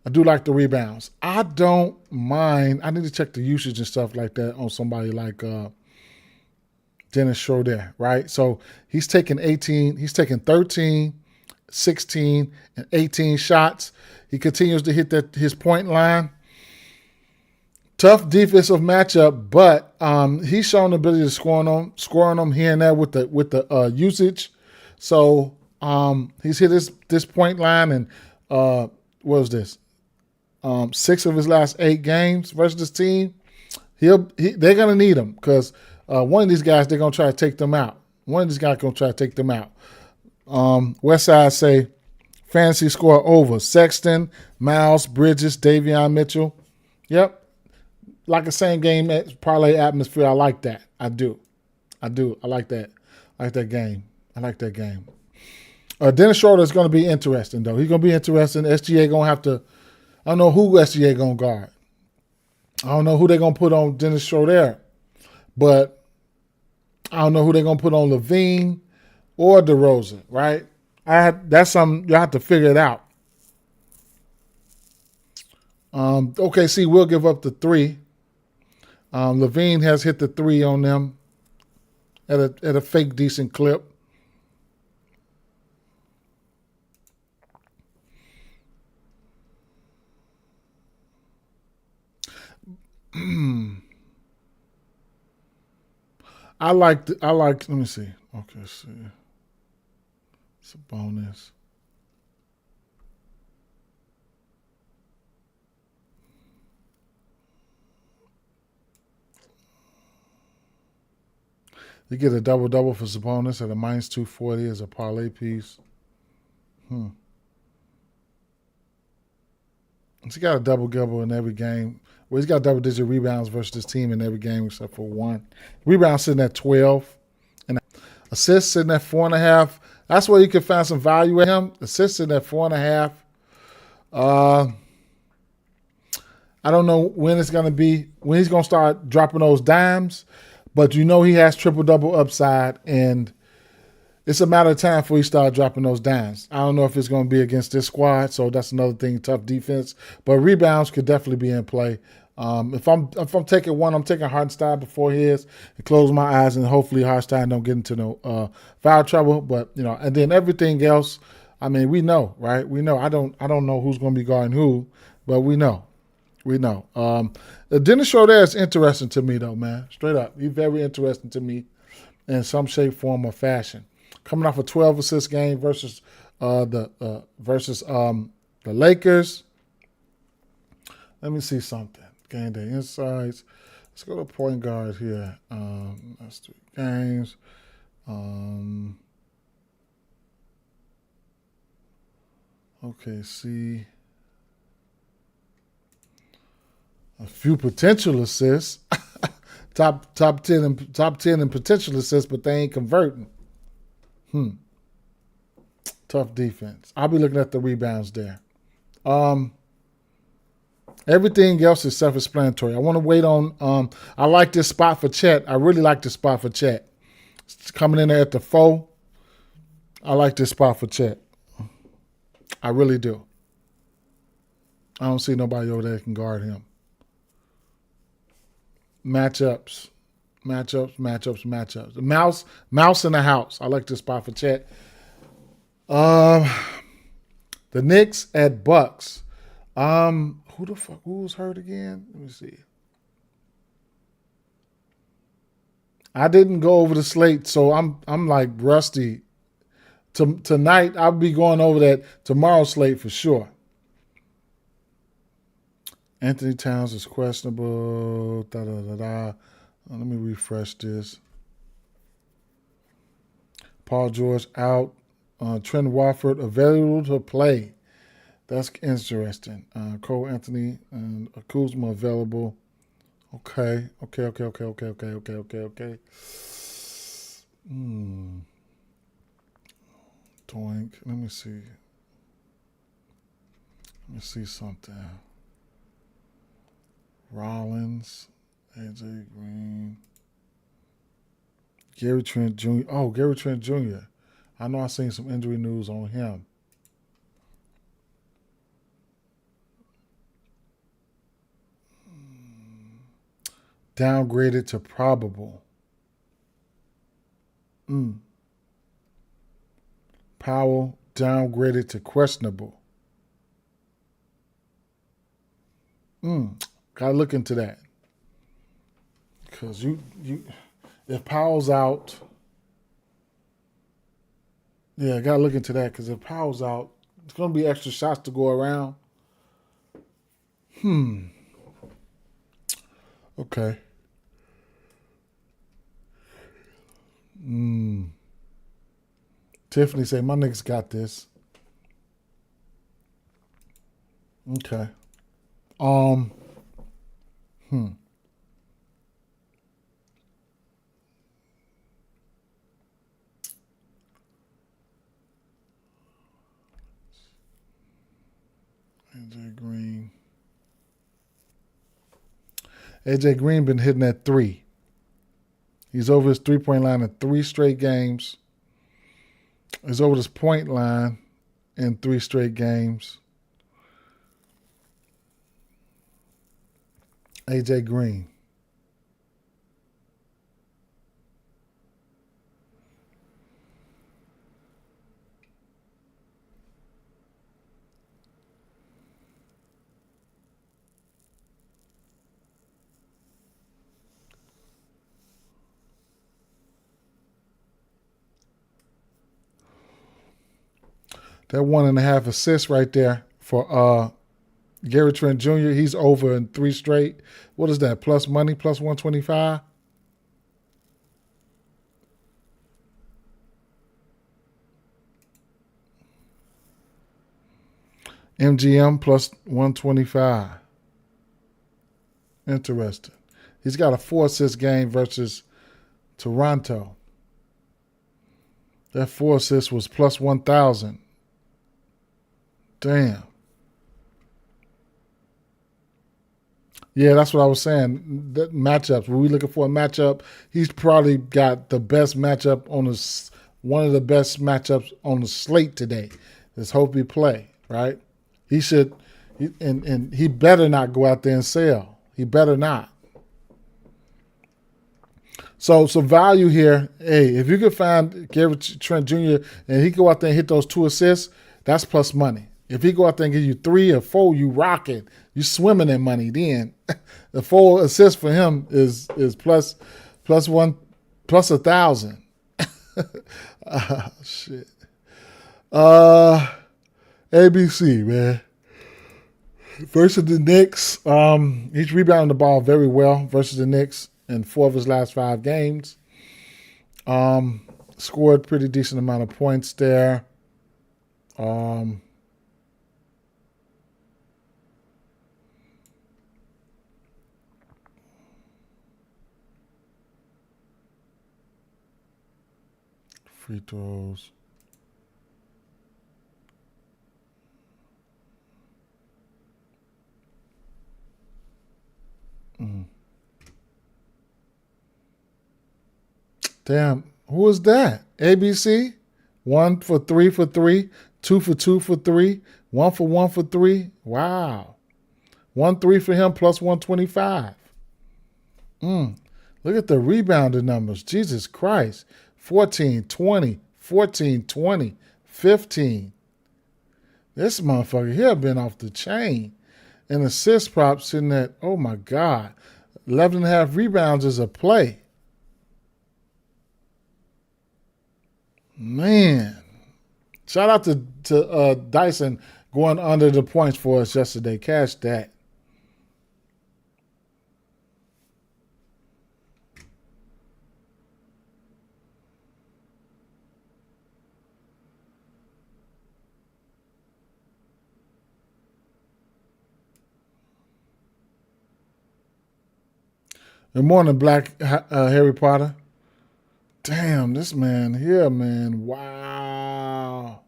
I do like the rebounds. I don't mind. I need to check the usage and stuff like that on somebody like Dennis Schroeder, right? So he's taking 13, 16, and 18 shots. He continues to hit his point line. Tough defensive matchup, but he's shown the ability to score on them here and there with the usage. So he's hit this point line, and what was this? 6 of his last 8 games versus this team. They're gonna need him because one of these guys, they're going to try to take them out. Westside say fantasy score over. Sexton, Miles, Bridges, Davion Mitchell. Yep. Like the same game parlay atmosphere. I like that. I do. I like that. I like that game. Dennis Schroeder is going to be interesting, though. He's going to be interesting. SGA going to have to – I don't know who SGA going to guard. I don't know who they're going to put on Dennis Schroeder. But I don't know who they're going to put on LaVine or DeRozan, right? That's something you have to figure it out. OKC will give up the 3. LaVine has hit the 3 on them at a fake decent clip. I like, let me see. Okay, see. It's a bonus. You get a double-double for Sabonis at a minus 240 as a parlay piece. He's got a double-double in every game. Well, he's got double-digit rebounds versus this team in every game except for 1. Rebounds sitting at 12. And assists sitting at 4.5. That's where you can find some value in him. Assists sitting at 4.5. I don't know when he's going to start dropping those dimes, but he has triple-double upside, and it's a matter of time before he starts dropping those dimes. I don't know if it's going to be against this squad, so that's another thing, tough defense. But rebounds could definitely be in play If I'm taking one, I'm taking Hartenstein before his and close my eyes, and hopefully Hartenstein don't get into no foul trouble. But and then everything else, I mean, we know, right? We know. I don't know who's going to be guarding who, but we know. We know. The Dennis Schroeder is interesting to me, though, man. Straight up, he's very interesting to me in some shape, form, or fashion. Coming off a 12 assist game versus the Lakers. Let me see something. Game day insights. Let's go to point guard here. That's 3 games. Okay, see. A few potential assists. top 10 in potential assists, but they ain't converting. Tough defense. I'll be looking at the rebounds there. Everything else is self-explanatory. I want to wait on. I like this spot for Chet. I really like this spot for Chet. It's coming in there at the 4. I like this spot for Chet. I really do. I don't see nobody over there that can guard him. Matchups. The mouse in the house. I like this spot for Chet. The Knicks at Bucks. Who was hurt again? Let me see. I didn't go over the slate, so I'm like rusty. Tonight I'll be going over that tomorrow's slate for sure. Anthony Towns is questionable. Let me refresh this. Paul George out. Trent Watford available to play. That's interesting. Cole Anthony and Kuzma available. Okay. Doink. Let me see something. Rollins, AJ Green, Gary Trent Jr. Oh, Gary Trent Jr. I know I've seen some injury news on him. Downgraded to probable. Powell downgraded to questionable. Gotta look into that. Because if Powell's out, yeah, gotta look into that. Because if Powell's out, it's gonna be extra shots to go around. Okay. Tiffany say my niggas got this. Okay. AJ Green been hitting at 3. He's over his 3-point line in 3 straight games. He's over his point line in 3 straight games. AJ Green. That 1.5 assists right there for Gary Trent Jr. He's over in 3 straight. What is that? Plus money, plus 125? MGM plus 125. Interesting. He's got a 4-assist game versus Toronto. That 4 assists was plus 1,000. Damn. Yeah, that's what I was saying. That matchups. When we looking for a matchup, he's probably got the best matchup on one of the best matchups on the slate today. Let's hope he play, right? He should, and he better not go out there and sell. He better not. So value here. Hey, if you could find Gary Trent Jr. and he go out there and hit those 2 assists, that's plus money. If he go out there and give you 3 or 4, you rocking. You swimming in money. Then the 4 assists for him is plus 1,000. Shit. ABC, man. Versus the Knicks, he's rebounding the ball very well versus the Knicks in 4 of his last 5 games. Scored pretty decent amount of points there. Free throws. Damn, who was that? ABC? 1 for 3 for 3, 2 for 2 for 3, 1 for 1 for 3. Wow. 1-3 for him plus 125. Look at the rebounding numbers. Jesus Christ. 14, 20, 14, 20, 15. This motherfucker here been off the chain. And assist prop sitting at, oh my God, 11.5 rebounds is a play. Man. Shout out to Dyson going under the points for us yesterday. Cash that. Good morning, Black Harry Potter. Damn, this man here, man. Wow.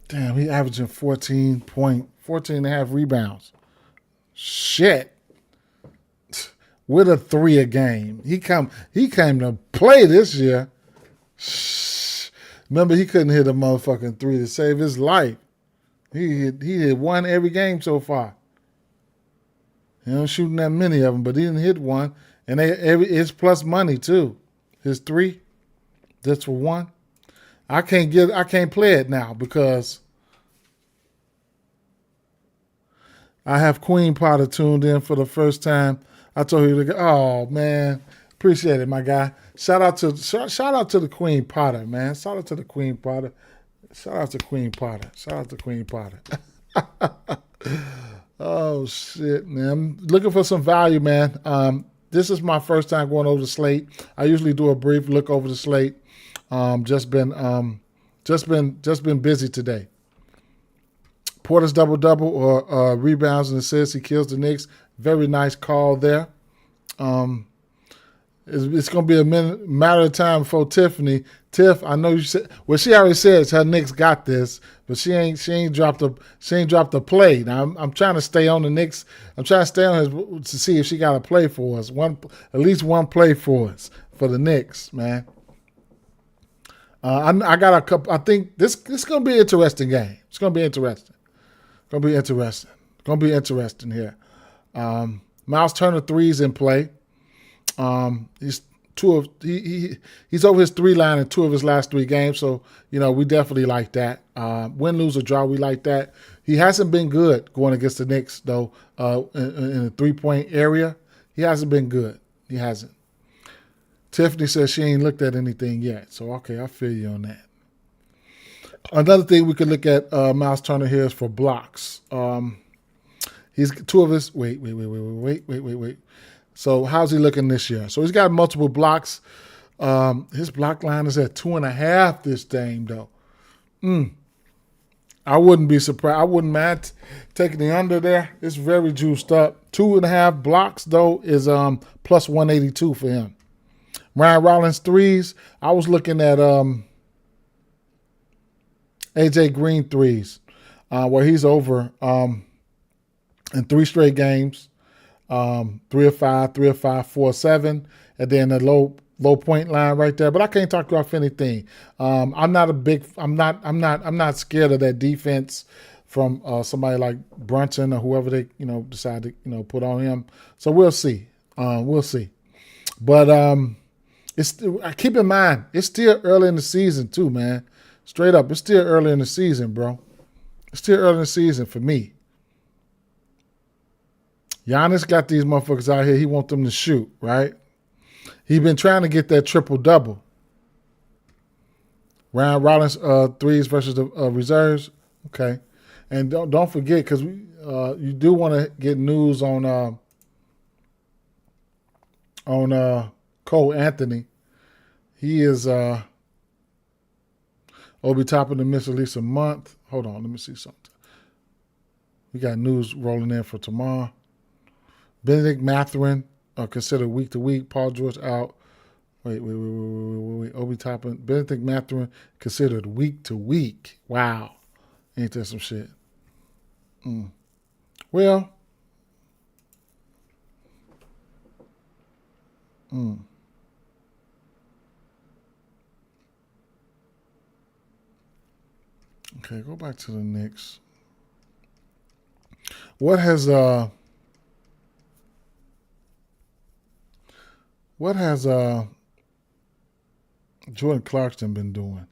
Damn, he averaging 14 and a half rebounds. Shit. With a 3 a game. He came to play this year. Remember, he couldn't hit a motherfucking 3 to save his life. He hit 1 every game so far. He don't shooting that many of them, but he didn't hit 1. And it's plus money too. His 3, just for 1. I can't play it now because I have Queen Potter tuned in for the first time. I told you to go. Oh man, appreciate it, my guy. Shout out to the Queen Potter, man. Shout out to the Queen Potter. Shout out to Queen Potter. Shout out to Queen Potter. Oh shit, man. I'm looking for some value, man. This is my first time going over the slate. I usually do a brief look over the slate. Just been busy today. Porter's double-double or rebounds and assists. He kills the Knicks. Very nice call there. It's going to be a matter of time before Tiffany. Tiff, I know you said. Well, she already says her Knicks got this, but she ain't dropped a play. Now I'm trying to stay on the Knicks. I'm trying to stay on her to see if she got a play for us. At least one play for us for the Knicks, man. I got a couple. I think this is going to be an interesting game. It's going to be interesting. Going to be interesting here. Miles Turner 3's in play. He's over his 3 line in 2 of his last 3 games, so we definitely like that. Win, lose, or draw, we like that. He hasn't been good going against the Knicks though. In the 3-point area, he hasn't been good. He hasn't. Tiffany says she ain't looked at anything yet, so okay, I feel you on that. Another thing we could look at Miles Turner here is for blocks. He's 2 of his. Wait. So how's he looking this year? So he's got multiple blocks. His block line is at 2.5 this game, though. I wouldn't be surprised. I wouldn't mind taking the under there. It's very juiced up. 2.5 blocks, though, is plus 182 for him. Ryan Rollins 3s. I was looking at AJ Green 3s, where he's over in 3 straight games. 3 of 5, 3 of 5, 4 of 7, and then the low low point line right there. But I can't talk you off anything. I'm not scared of that defense from somebody like Brunson or whoever they decide to put on him. So we'll see. We'll see. But keep in mind it's still early in the season too, man. Straight up, it's still early in the season, bro. It's still early in the season for me. Giannis got these motherfuckers out here. He wants them to shoot, right? He's been trying to get that triple-double. Ryan Rollins threes versus the reserves. Okay. And don't forget, because you do want to get news on Cole Anthony. He is Obi Toppin to miss at least a month. Hold on, let me see something. We got news rolling in for tomorrow. Benedict Mathurin considered week to week. Paul George out. Wait. Obi Toppin. Benedict Mathurin considered week to week. Wow. Ain't that some shit? Well. Okay, go back to the Knicks. What has Jordan Clarkson been doing?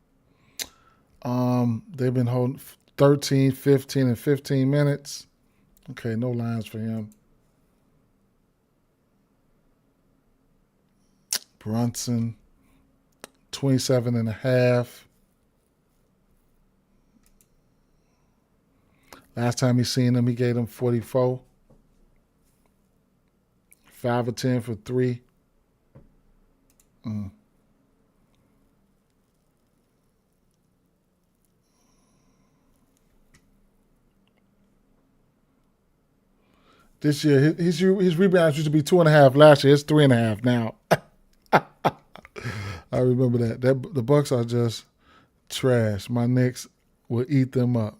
They've been holding 13, 15, and 15 minutes. Okay, no lines for him. Brunson, 27 and a half. Last time he seen him, he gave him 44. 5 or 10 for 3. This year, his rebounds used to be 2.5 last year. It's 3.5 now. I remember that. The Bucks are just trash. My Knicks will eat them up.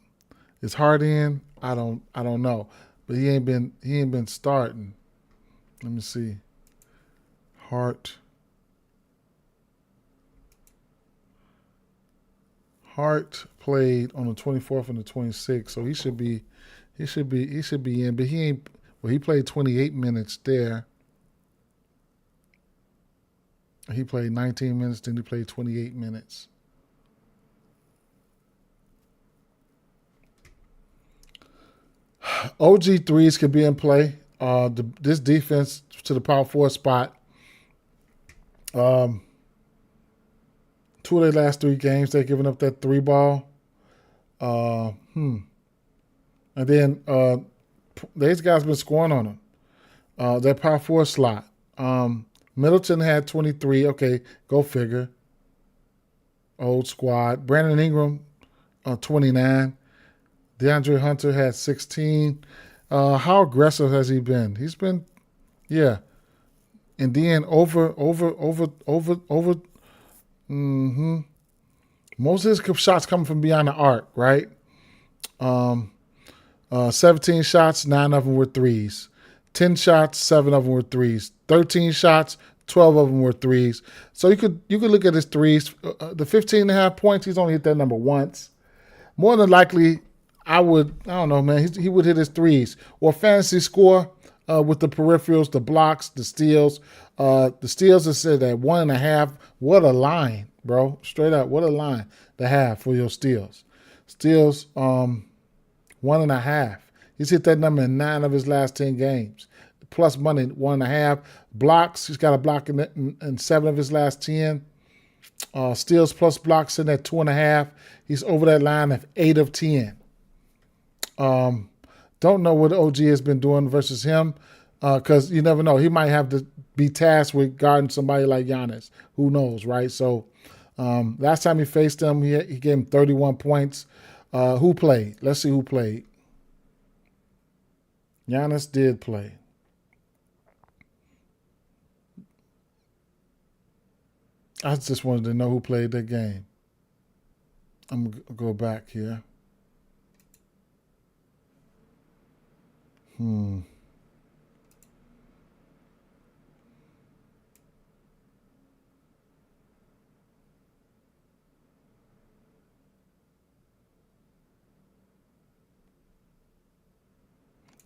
Is Harden? I don't know, but he ain't been starting. Let me see. Hart played on the 24th and the 26th, so he should be in, but he ain't. Well, he played 28 minutes there. He played 19 minutes, then he played 28 minutes. OG threes could be in play. This defense to the power forward spot. 2 of their last 3 games, they're giving up that 3 ball. And then these guys been scoring on them. That power forward slot. Middleton had 23. Okay, go figure. Old squad. Brandon Ingram, 29. DeAndre Hunter had 16. How aggressive has he been? He's been, yeah. And then over. Most of his shots coming from beyond the arc, right? 17 shots, 9 of them were threes. 10 shots, 7 of them were threes. 13 shots, 12 of them were threes. So you could look at his threes. The 15.5 points, he's only hit that number once. More than likely, I don't know, man. He would hit his threes. Or fantasy score with the peripherals, the blocks, the steals. The steals are said at 1.5. What a line, bro. Straight up, what a line to have for your steals. Steals, 1.5. He's hit that number in 9 of his last 10 games. Plus money, 1.5. Blocks, he's got a block in 7 of his last 10. Steals plus blocks in at 2.5. He's over that line of 8 of 10. Don't know what OG has been doing versus him because you never know. He might have to be tasked with guarding somebody like Giannis. Who knows, right? So last time he faced him, he gave him 31 points. Who played? Let's see who played. Giannis did play. I just wanted to know who played that game. I'm going to go back here.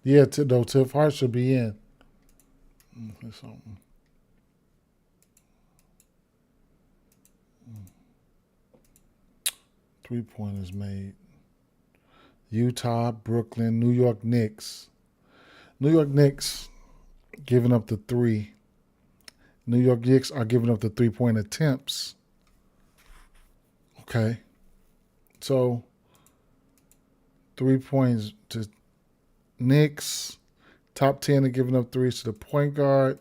Yeah, though Tiff Hart should be in. Something. 3-pointers made. Utah, Brooklyn, New York Knicks. New York Knicks giving up the 3. New York Knicks are giving up the 3-point attempts. Okay. So 3 points to Knicks. Top 10 are giving up 3s to the point guard.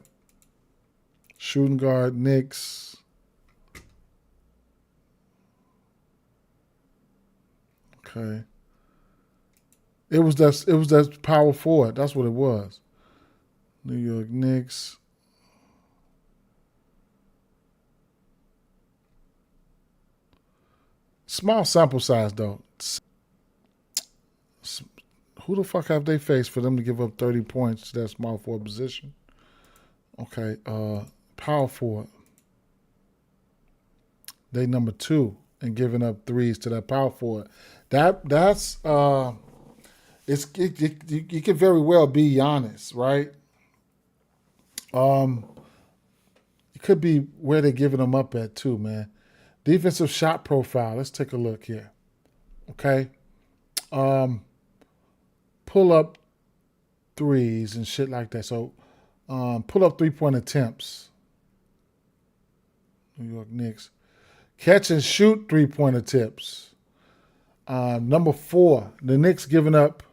Shooting guard, Knicks. Okay. It was that power forward. That's what it was. New York Knicks. Small sample size though. Who the fuck have they faced for them to give up 30 points to that small forward position? Okay, power forward. They number 2 and giving up 3s to that power forward. That's it could very well be Giannis, right? It could be where they're giving them up at too, man. Defensive shot profile. Let's take a look here. Okay. Pull up 3s and shit like that. So pull up 3-point attempts. New York Knicks. Catch and shoot 3-point attempts. Number 4, the Knicks giving up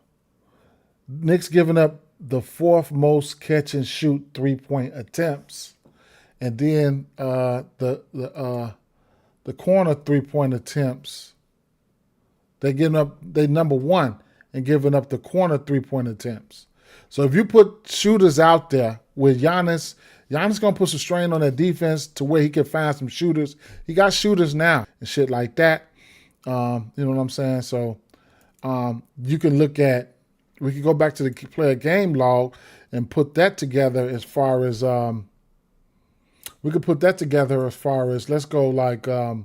the 4th most catch and shoot 3-point attempts. And then the corner 3-point attempts, they number 1 and giving up the corner 3-point attempts. So if you put shooters out there with Giannis gonna put some strain on that defense to where he can find some shooters. He got shooters now and shit like that. You know what I'm saying? So you can we can go back to the player game log and put that together as far as we could put that together as far as, let's go like I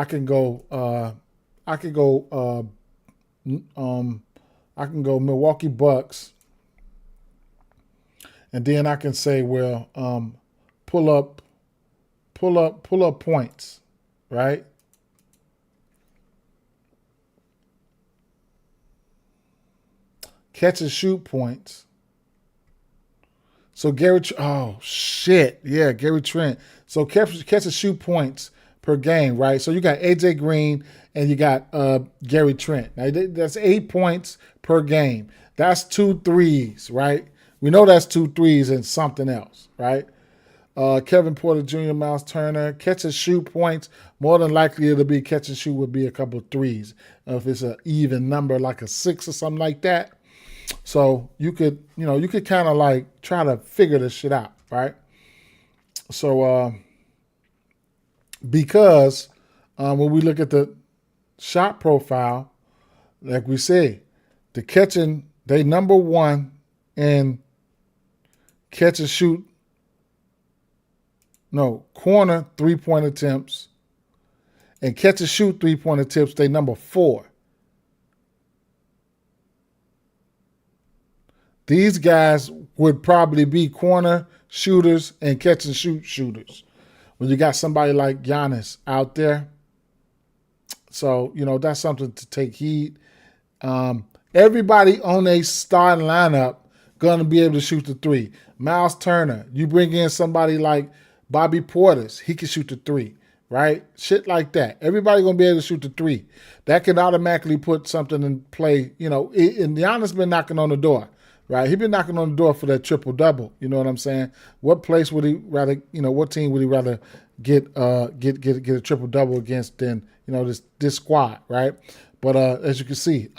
can go Milwaukee Bucks, and then I can say, well, pull up points, right? Catch and shoot points. So Gary Trent. So catch and shoot points per game, right? So you got AJ Green and you got Gary Trent. Now that's 8 points per game. That's 2 threes, right? We know that's 2 threes and something else, right? Kevin Porter Jr., Miles Turner, catch and shoot points. More than likely it'll be catch and shoot would be a couple of threes. If it's an even number like a 6 or something like that. So you could kind of like try to figure this shit out, right? So because when we look at the shot profile, like we say, the catching, they number 1 in catch and shoot, corner 3-point attempts, and catch and shoot 3-point attempts, they number 4. These guys would probably be corner shooters and catch and shoot shooters when you got somebody like Giannis out there. So, that's something to take heed. Everybody on a starting lineup going to be able to shoot the 3. Miles Turner, you bring in somebody like Bobby Portis, he can shoot the 3, right? Shit like that. Everybody going to be able to shoot the 3. That can automatically put something in play. And Giannis been knocking on the door. Right, he been knocking on the door for that triple-double. You know what I'm saying? What place would he rather? What team would he rather get a triple-double against than this squad, right? But as you can see,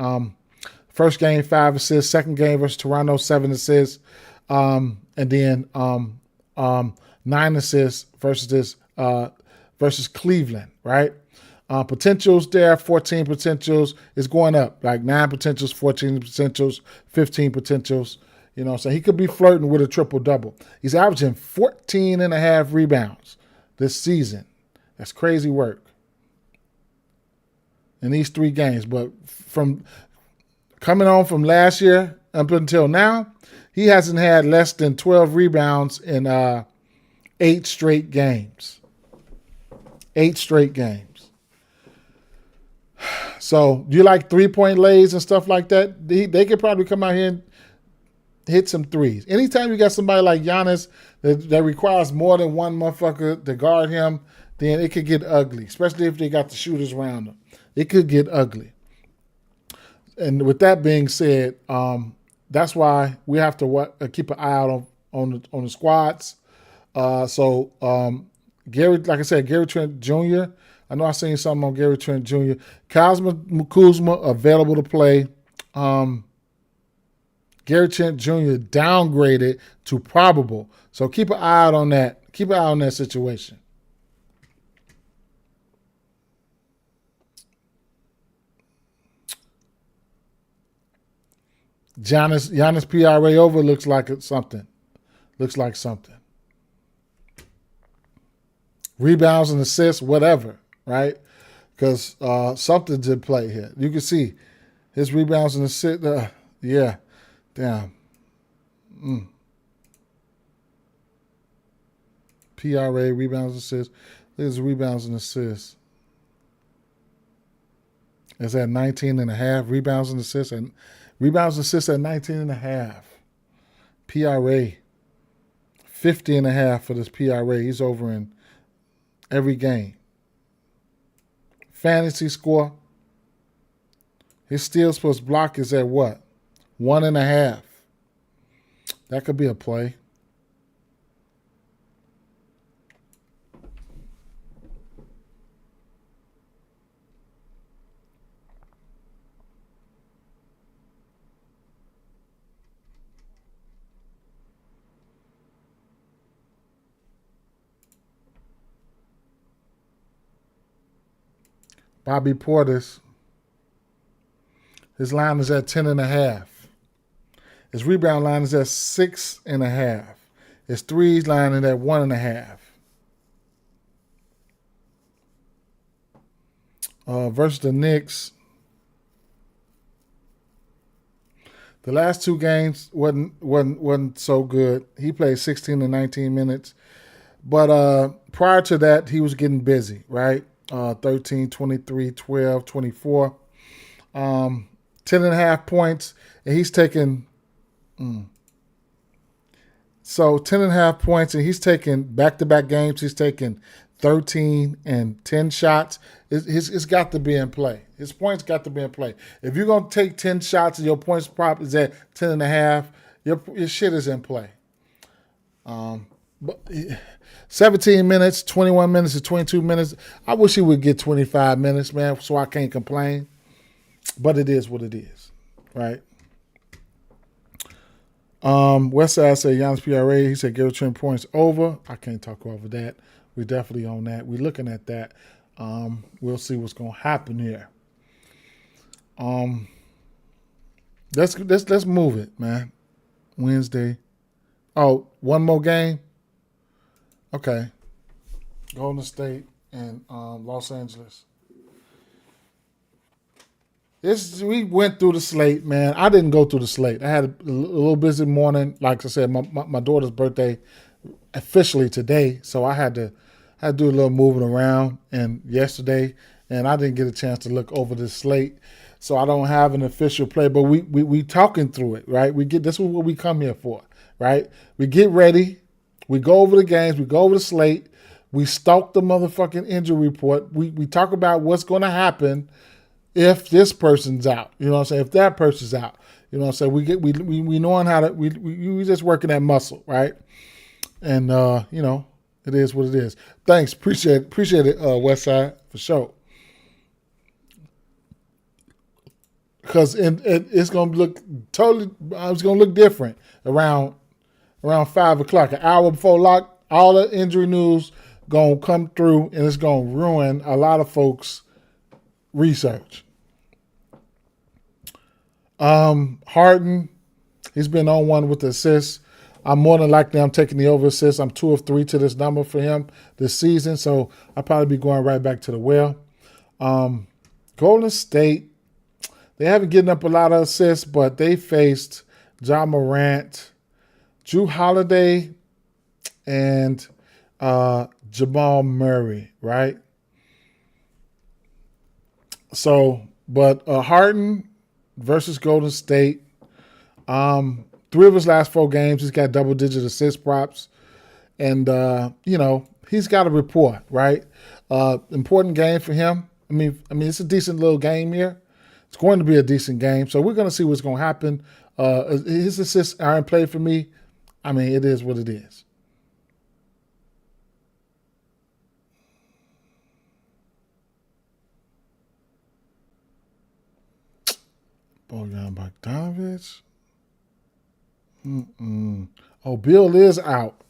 first game 5 assists, second game versus Toronto 7 assists, and then 9 assists versus Cleveland, right? Potentials there, 14 potentials is going up, like 9 potentials, 14 potentials, 15 potentials. So he could be flirting with a triple-double. He's averaging 14.5 rebounds this season. That's crazy work in these 3 games. But from Coming on from last year up until now, he hasn't had less than 12 rebounds in 8 straight games. 8 straight games. So, do you like 3-point lays and stuff like that? They could probably come out here and hit some threes. Anytime you got somebody like Giannis that requires more than one motherfucker to guard him, then it could get ugly, especially if they got the shooters around them. It could get ugly. And with that being said, that's why we have to keep an eye out on the squads. Gary, like I said, Gary Trent Jr., I know I seen something on Gary Trent Jr. Kuzma available to play. Gary Trent Jr. downgraded to probable. So keep an eye out on that. Keep an eye on that situation. Giannis PRA over looks like something. Looks like something. Rebounds and assists, whatever, right? Because something's in play here. You can see his rebounds and assists. Yeah, damn. PRA, rebounds and assists. Look at his rebounds and assists. It's at 19.5. Rebounds and assists. And rebounds and assists at 19.5. PRA, 50.5 for this PRA. He's over in every game. Fantasy score. His steals plus block is at what? 1.5. That could be a play. Bobby Portis, his line is at 10.5. His rebound line is at 6.5. His threes line is at 1.5. Versus the Knicks, the last 2 games wasn't so good. He played 16 and 19 minutes, but prior to that, he was getting busy, right? 13, 23, 12, 24, 10.5 points, and he's taking. So 10.5 points, and he's taking back-to-back games. He's taking 13 and 10 shots. It's got to be in play. His points got to be in play. If you're gonna take 10 shots and your points prop is at 10.5, your shit is in play. But 17 minutes, 21 minutes, and 22 minutes. I wish he would get 25 minutes, man, so I can't complain. But it is what it is, right? Westside said Giannis PRA. He said Gary Trent points over. I can't talk over that. We're definitely on that. We're looking at that. We'll see what's going to happen here. Let's move it, man. Wednesday. Oh, one more game. Okay. Golden State and Los Angeles. We went through the slate, man. I didn't go through the slate. I had a little busy morning. Like I said, my daughter's birthday officially today, so I had to do a little moving around and yesterday, and I didn't get a chance to look over the slate, so I don't have an official play. But we talking through it, right? This is what we come here for, right? We get ready. We go over the games. We go over the slate. We stalk the motherfucking injury report. We talk about what's going to happen if this person's out. You know what I'm saying? If that person's out. You know what I'm saying? We knowing how to we just working that muscle, right? And you know, it is what it is. Thanks. Appreciate it, Westside, for sure. Because it's gonna look totally. It's gonna look different around 5 o'clock, an hour before lock. All the injury news gonna come through, and it's gonna ruin a lot of folks' research. Harden, he's been on one with the assists. I'm more than likely I'm taking the over assists. I'm 2 of 3 to this number for him this season, so I'll probably be going right back to the well. Golden State, They haven't given up a lot of assists, but they faced Ja Morant, Drew Holiday, and Jamal Murray, right? So, but Harden versus Golden State. 3 of his last 4 games, he's got double-digit assist props. And, he's got a rapport, right? Important game for him. I mean, it's a decent little game here. It's going to be a decent game. So we're going to see what's going to happen. His assists are in play for me. I mean, it is what it is. Bojan Bogdanovic. Oh, Bill is out.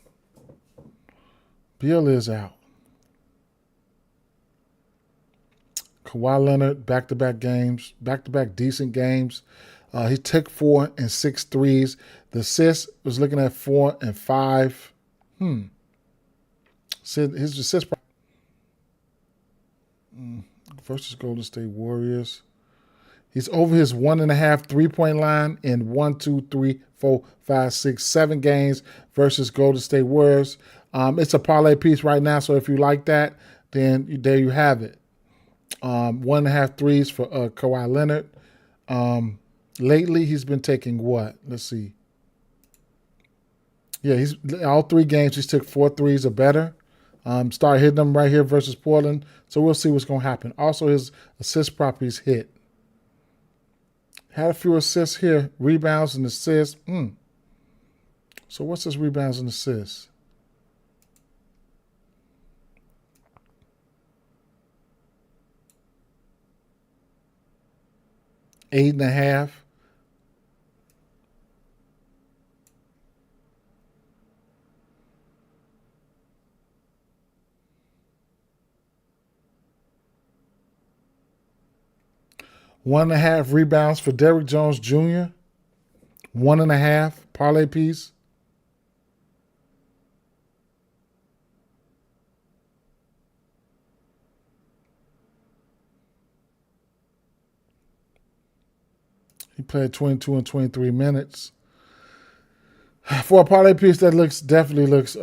Bill is out. Kawhi Leonard, back-to-back games, back-to-back decent games. He took 4 and 6 threes. The assist was looking at 4 and 5. His assist versus Golden State Warriors. He's over his 1.5 3-point line in 1, 2, 3, 4, 5, 6, 7 games versus Golden State Warriors. It's a parlay piece right now, so if you like that, then there you have it. 1.5 threes for Kawhi Leonard. Lately, he's been taking what? Let's see. Yeah, he's all 3 games. He's took 4 threes or better. Start hitting them right here versus Portland. So we'll see what's going to happen. Also, his assist properties hit. Had a few assists here, rebounds and assists. So what's his rebounds and assists? Eight and a half. One and a half rebounds for Derrick Jones Jr. 1.5 parlay piece. He played 22 and 23 minutes. For a parlay piece that definitely looks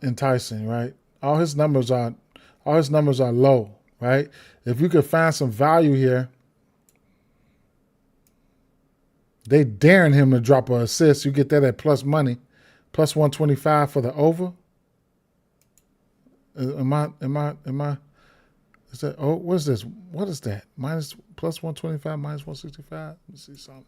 enticing, right? All his numbers are low, right? If you could find some value here, they daring him to drop an assist. You get that at plus money, plus 125 for the over. Am I? Is that? Oh, what is this? What is that? Minus plus 125, minus 165. Let me see something.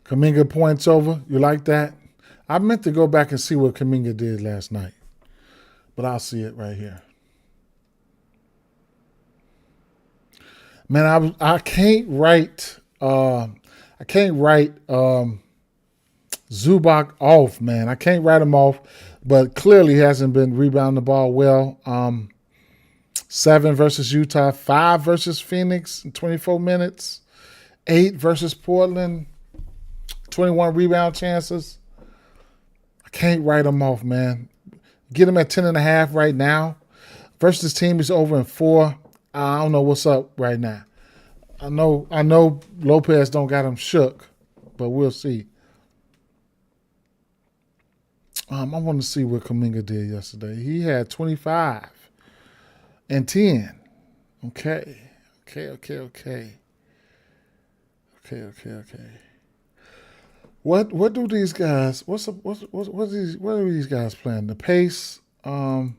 Kuminga points over. You like that? I meant to go back and see what Kuminga did last night, but I'll see it right here. Man, I can't write Zubac off, man. I can't write him off, but clearly hasn't been rebounding the ball well. 7 versus Utah, 5 versus Phoenix in 24 minutes, 8 versus Portland, 21 rebound chances. I can't write him off, man. Get him at 10.5 right now. Versus team is over in 4. I don't know what's up right now. I know Lopez don't got him shook, but we'll see. I want to see what Kuminga did yesterday. He had 25 and 10. Okay. What do these guys? What are these guys playing? The pace. Golden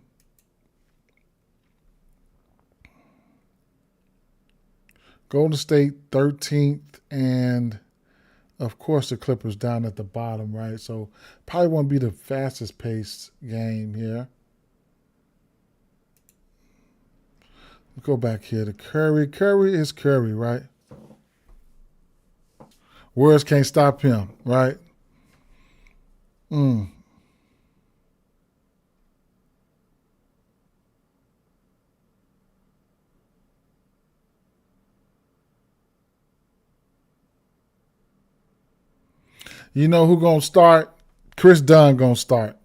State 13th and of course, the Clippers down at the bottom, right? So probably won't be the fastest paced game here. Go back here to Curry. Curry is Curry, right? Words can't stop him, right? You know who gonna start? Chris Dunn gonna start.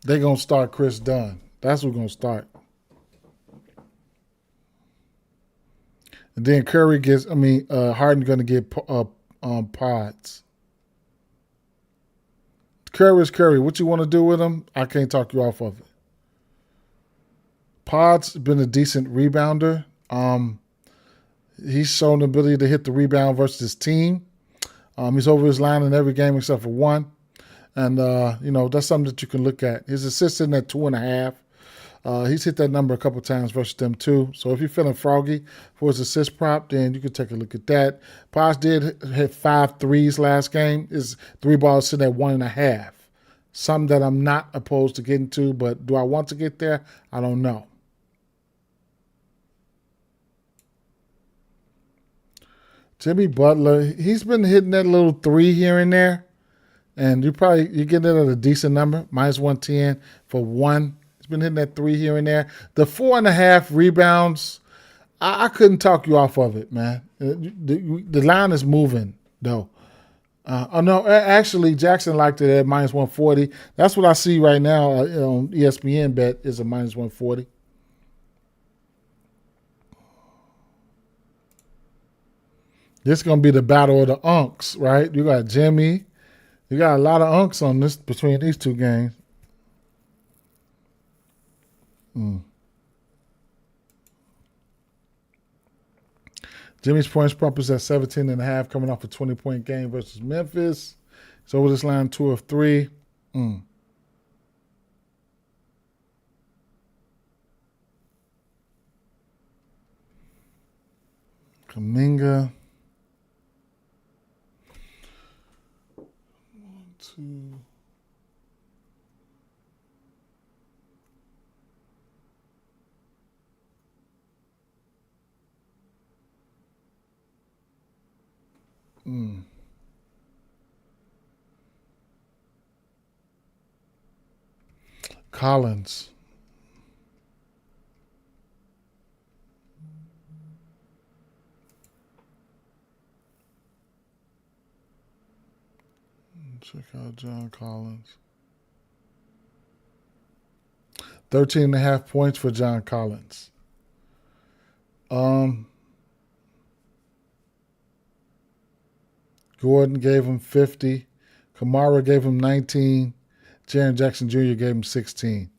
They gonna start Chris Dunn. That's who's gonna start. And then Curry gets. Harden gonna get pods. Curry's Curry. What you want to do with him? I can't talk you off of it. Pod's been a decent rebounder. He's shown the ability to hit the rebound versus his team. He's over his line in every game except for one. And, that's something that you can look at. His assist in at 2.5. He's hit that number a couple times versus them too. So if you're feeling froggy for his assist prop, then you can take a look at that. Pods did hit 5 threes last game. His 3 balls sitting at 1.5. Something that I'm not opposed to getting to, but do I want to get there? I don't know. Jimmy Butler, he's been hitting that little 3 here and there, and you're getting it at a decent number, -110 for 1. He's been hitting that 3 here and there. The 4.5 rebounds, I couldn't talk you off of it, man. The line is moving though. No, actually, Jackson liked it at -140. That's what I see right now on ESPN bet is a -140. This is going to be the battle of the unks, right? You got Jimmy. You got a lot of unks on this between these two games. Jimmy's points prop is at 17.5, coming off a 20-point game versus Memphis. So over this line, 2 of 3. Kuminga. 1, 2. Collins. Check out John Collins. 13.5 points for John Collins. Gordon gave him 50. Kamara gave him 19. Jaren Jackson Jr. gave him 16.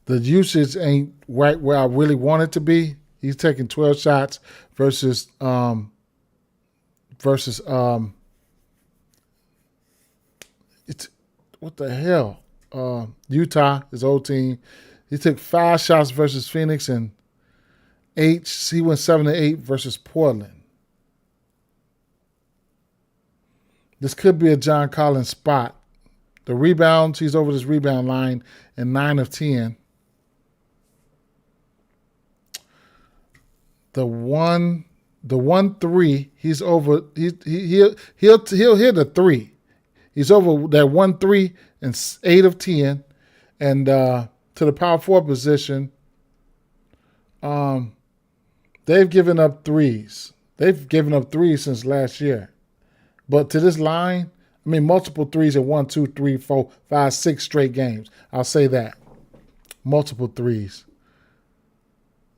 The usage ain't right where I really want it to be. He's taking 12 shots versus it's what the hell? Utah, his old team. He took 5 shots versus Phoenix and 8. He went 7 to 8 versus Portland. This could be a John Collins spot. The rebounds, he's over this rebound line in 9 of 10. The 1-3, he's over. He'll hit a 3. He's over that 1-3 and 8 of 10, and to the power forward position, they've given up threes. They've given up threes since last year, but to this line, multiple threes in 1, 2, 3, 4, 5, 6 straight games. I'll say that multiple threes.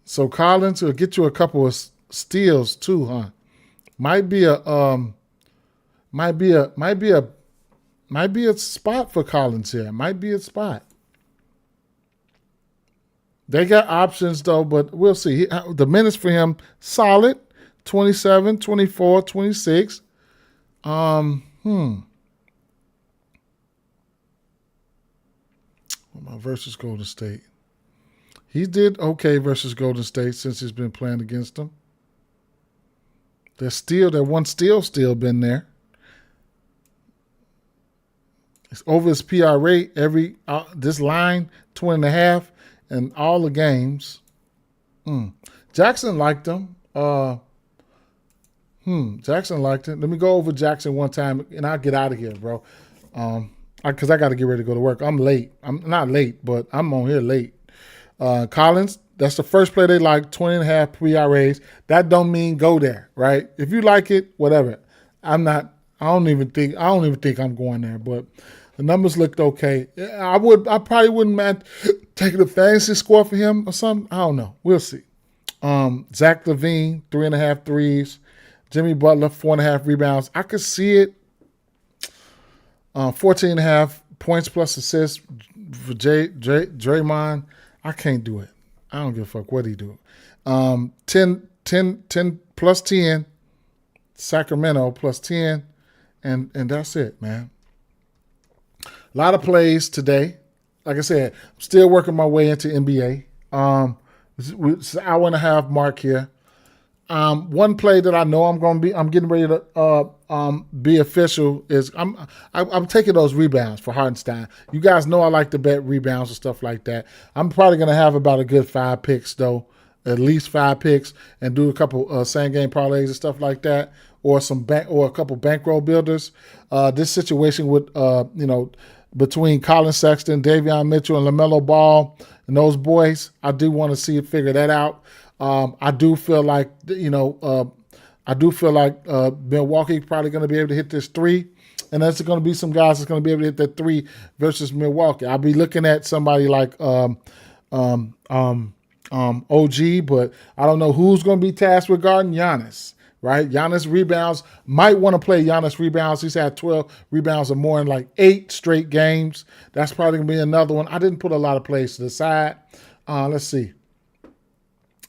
So Collins will get you a couple of steals too, huh? Might be a spot for Collins here. Might be a spot. They got options though, but we'll see. The minutes for him solid. 27, 24, 26. Well, my versus Golden State. He did okay versus Golden State since he's been playing against them. That one still been there. It's over his PR rate this line 20.5 in all the games. Jackson liked him. Jackson liked it. Let me go over Jackson one time, and I'll get out of here, bro. Because I got to get ready to go to work. I'm late. I'm not late, but I'm on here late. Collins, that's the first play they like, 20.5 PRAs. That don't mean go there, right? If you like it, whatever. I don't even think I'm going there, but the numbers looked okay. I probably wouldn't mind taking a fantasy score for him or something. I don't know. We'll see. Zach LaVine, 3.5 threes. Jimmy Butler, 4.5 rebounds. I could see it. 14.5 points plus assists for Draymond. I can't do it. I don't give a fuck what he do. 10 plus 10. Sacramento plus 10. And that's it, man. A lot of plays today. Like I said, I'm still working my way into NBA. It's an hour and a half mark here. One play that I know I'm getting ready to be official is I'm taking those rebounds for Hartenstein. You guys know I like to bet rebounds and stuff like that. I'm probably gonna have about a good 5 picks though, at least 5 picks, and do a couple same game parlays and stuff like that, or a couple bankroll builders. This situation with between Colin Sexton, Davion Mitchell, and LaMelo Ball and those boys, I do want to see it figure that out. I do feel like Milwaukee probably going to be able to hit this 3, and there's going to be some guys that's going to be able to hit that 3 versus Milwaukee. I'll be looking at somebody like OG, but I don't know who's going to be tasked with guarding Giannis. Right, Giannis rebounds. Might want to play Giannis rebounds. He's had 12 rebounds or more in like 8 straight games. That's probably going to be another one. I didn't put a lot of plays to the side. Let's see.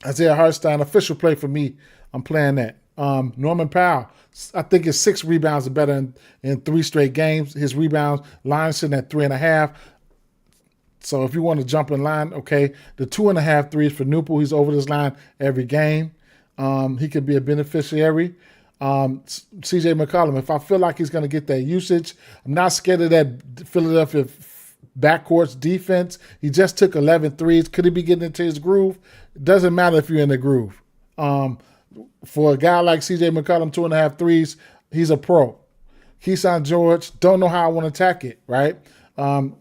Isaiah Hartenstein, official play for me. I'm playing that. Norman Powell, I think his 6 rebounds are better in 3 straight games. His rebounds line sitting at 3.5. So if you want to jump in line, okay. The 2.5 threes for Newport. He's over this line every game. He could be a beneficiary. CJ McCollum, if I feel like he's going to get that usage, I'm not scared of that Philadelphia backcourt's defense. He just took 11 threes. Could he be getting into his groove? It doesn't matter if you're in the groove. For a guy like CJ McCollum, 2.5 threes, he's a pro. Keyshawn George, don't know how I want to attack it, right?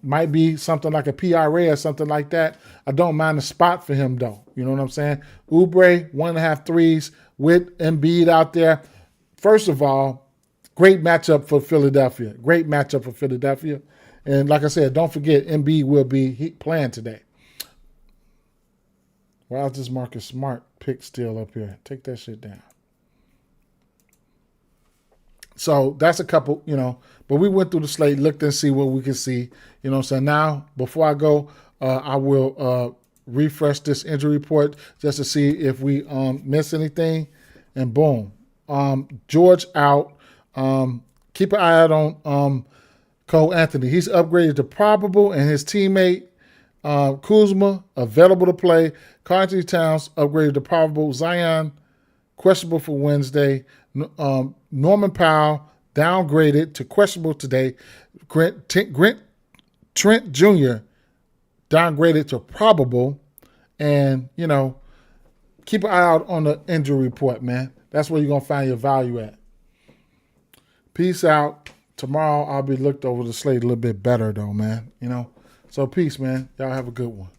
Might be something like a PRA or something like that. I don't mind the spot for him, though. You know what I'm saying? Oubre, 1.5 threes with Embiid out there. First of all, great matchup for Philadelphia. Great matchup for Philadelphia. And like I said, don't forget, Embiid will be playing today. Why is this Marcus Smart pick still up here? Take that shit down. So that's a couple, but we went through the slate, looked and see what we could see. You know what I'm saying? Now, before I go, I will refresh this injury report just to see if we miss anything. And boom. George out. Keep an eye out on Cole Anthony. He's upgraded to probable, and his teammate Kuzma available to play. Carl Towns upgraded to probable. Zion questionable for Wednesday. Norman Powell downgraded to questionable today. Trent Jr. downgraded to probable. And, keep an eye out on the injury report, man. That's where you're going to find your value at. Peace out. Tomorrow I'll be looked over the slate a little bit better, though, man. So peace, man. Y'all have a good one.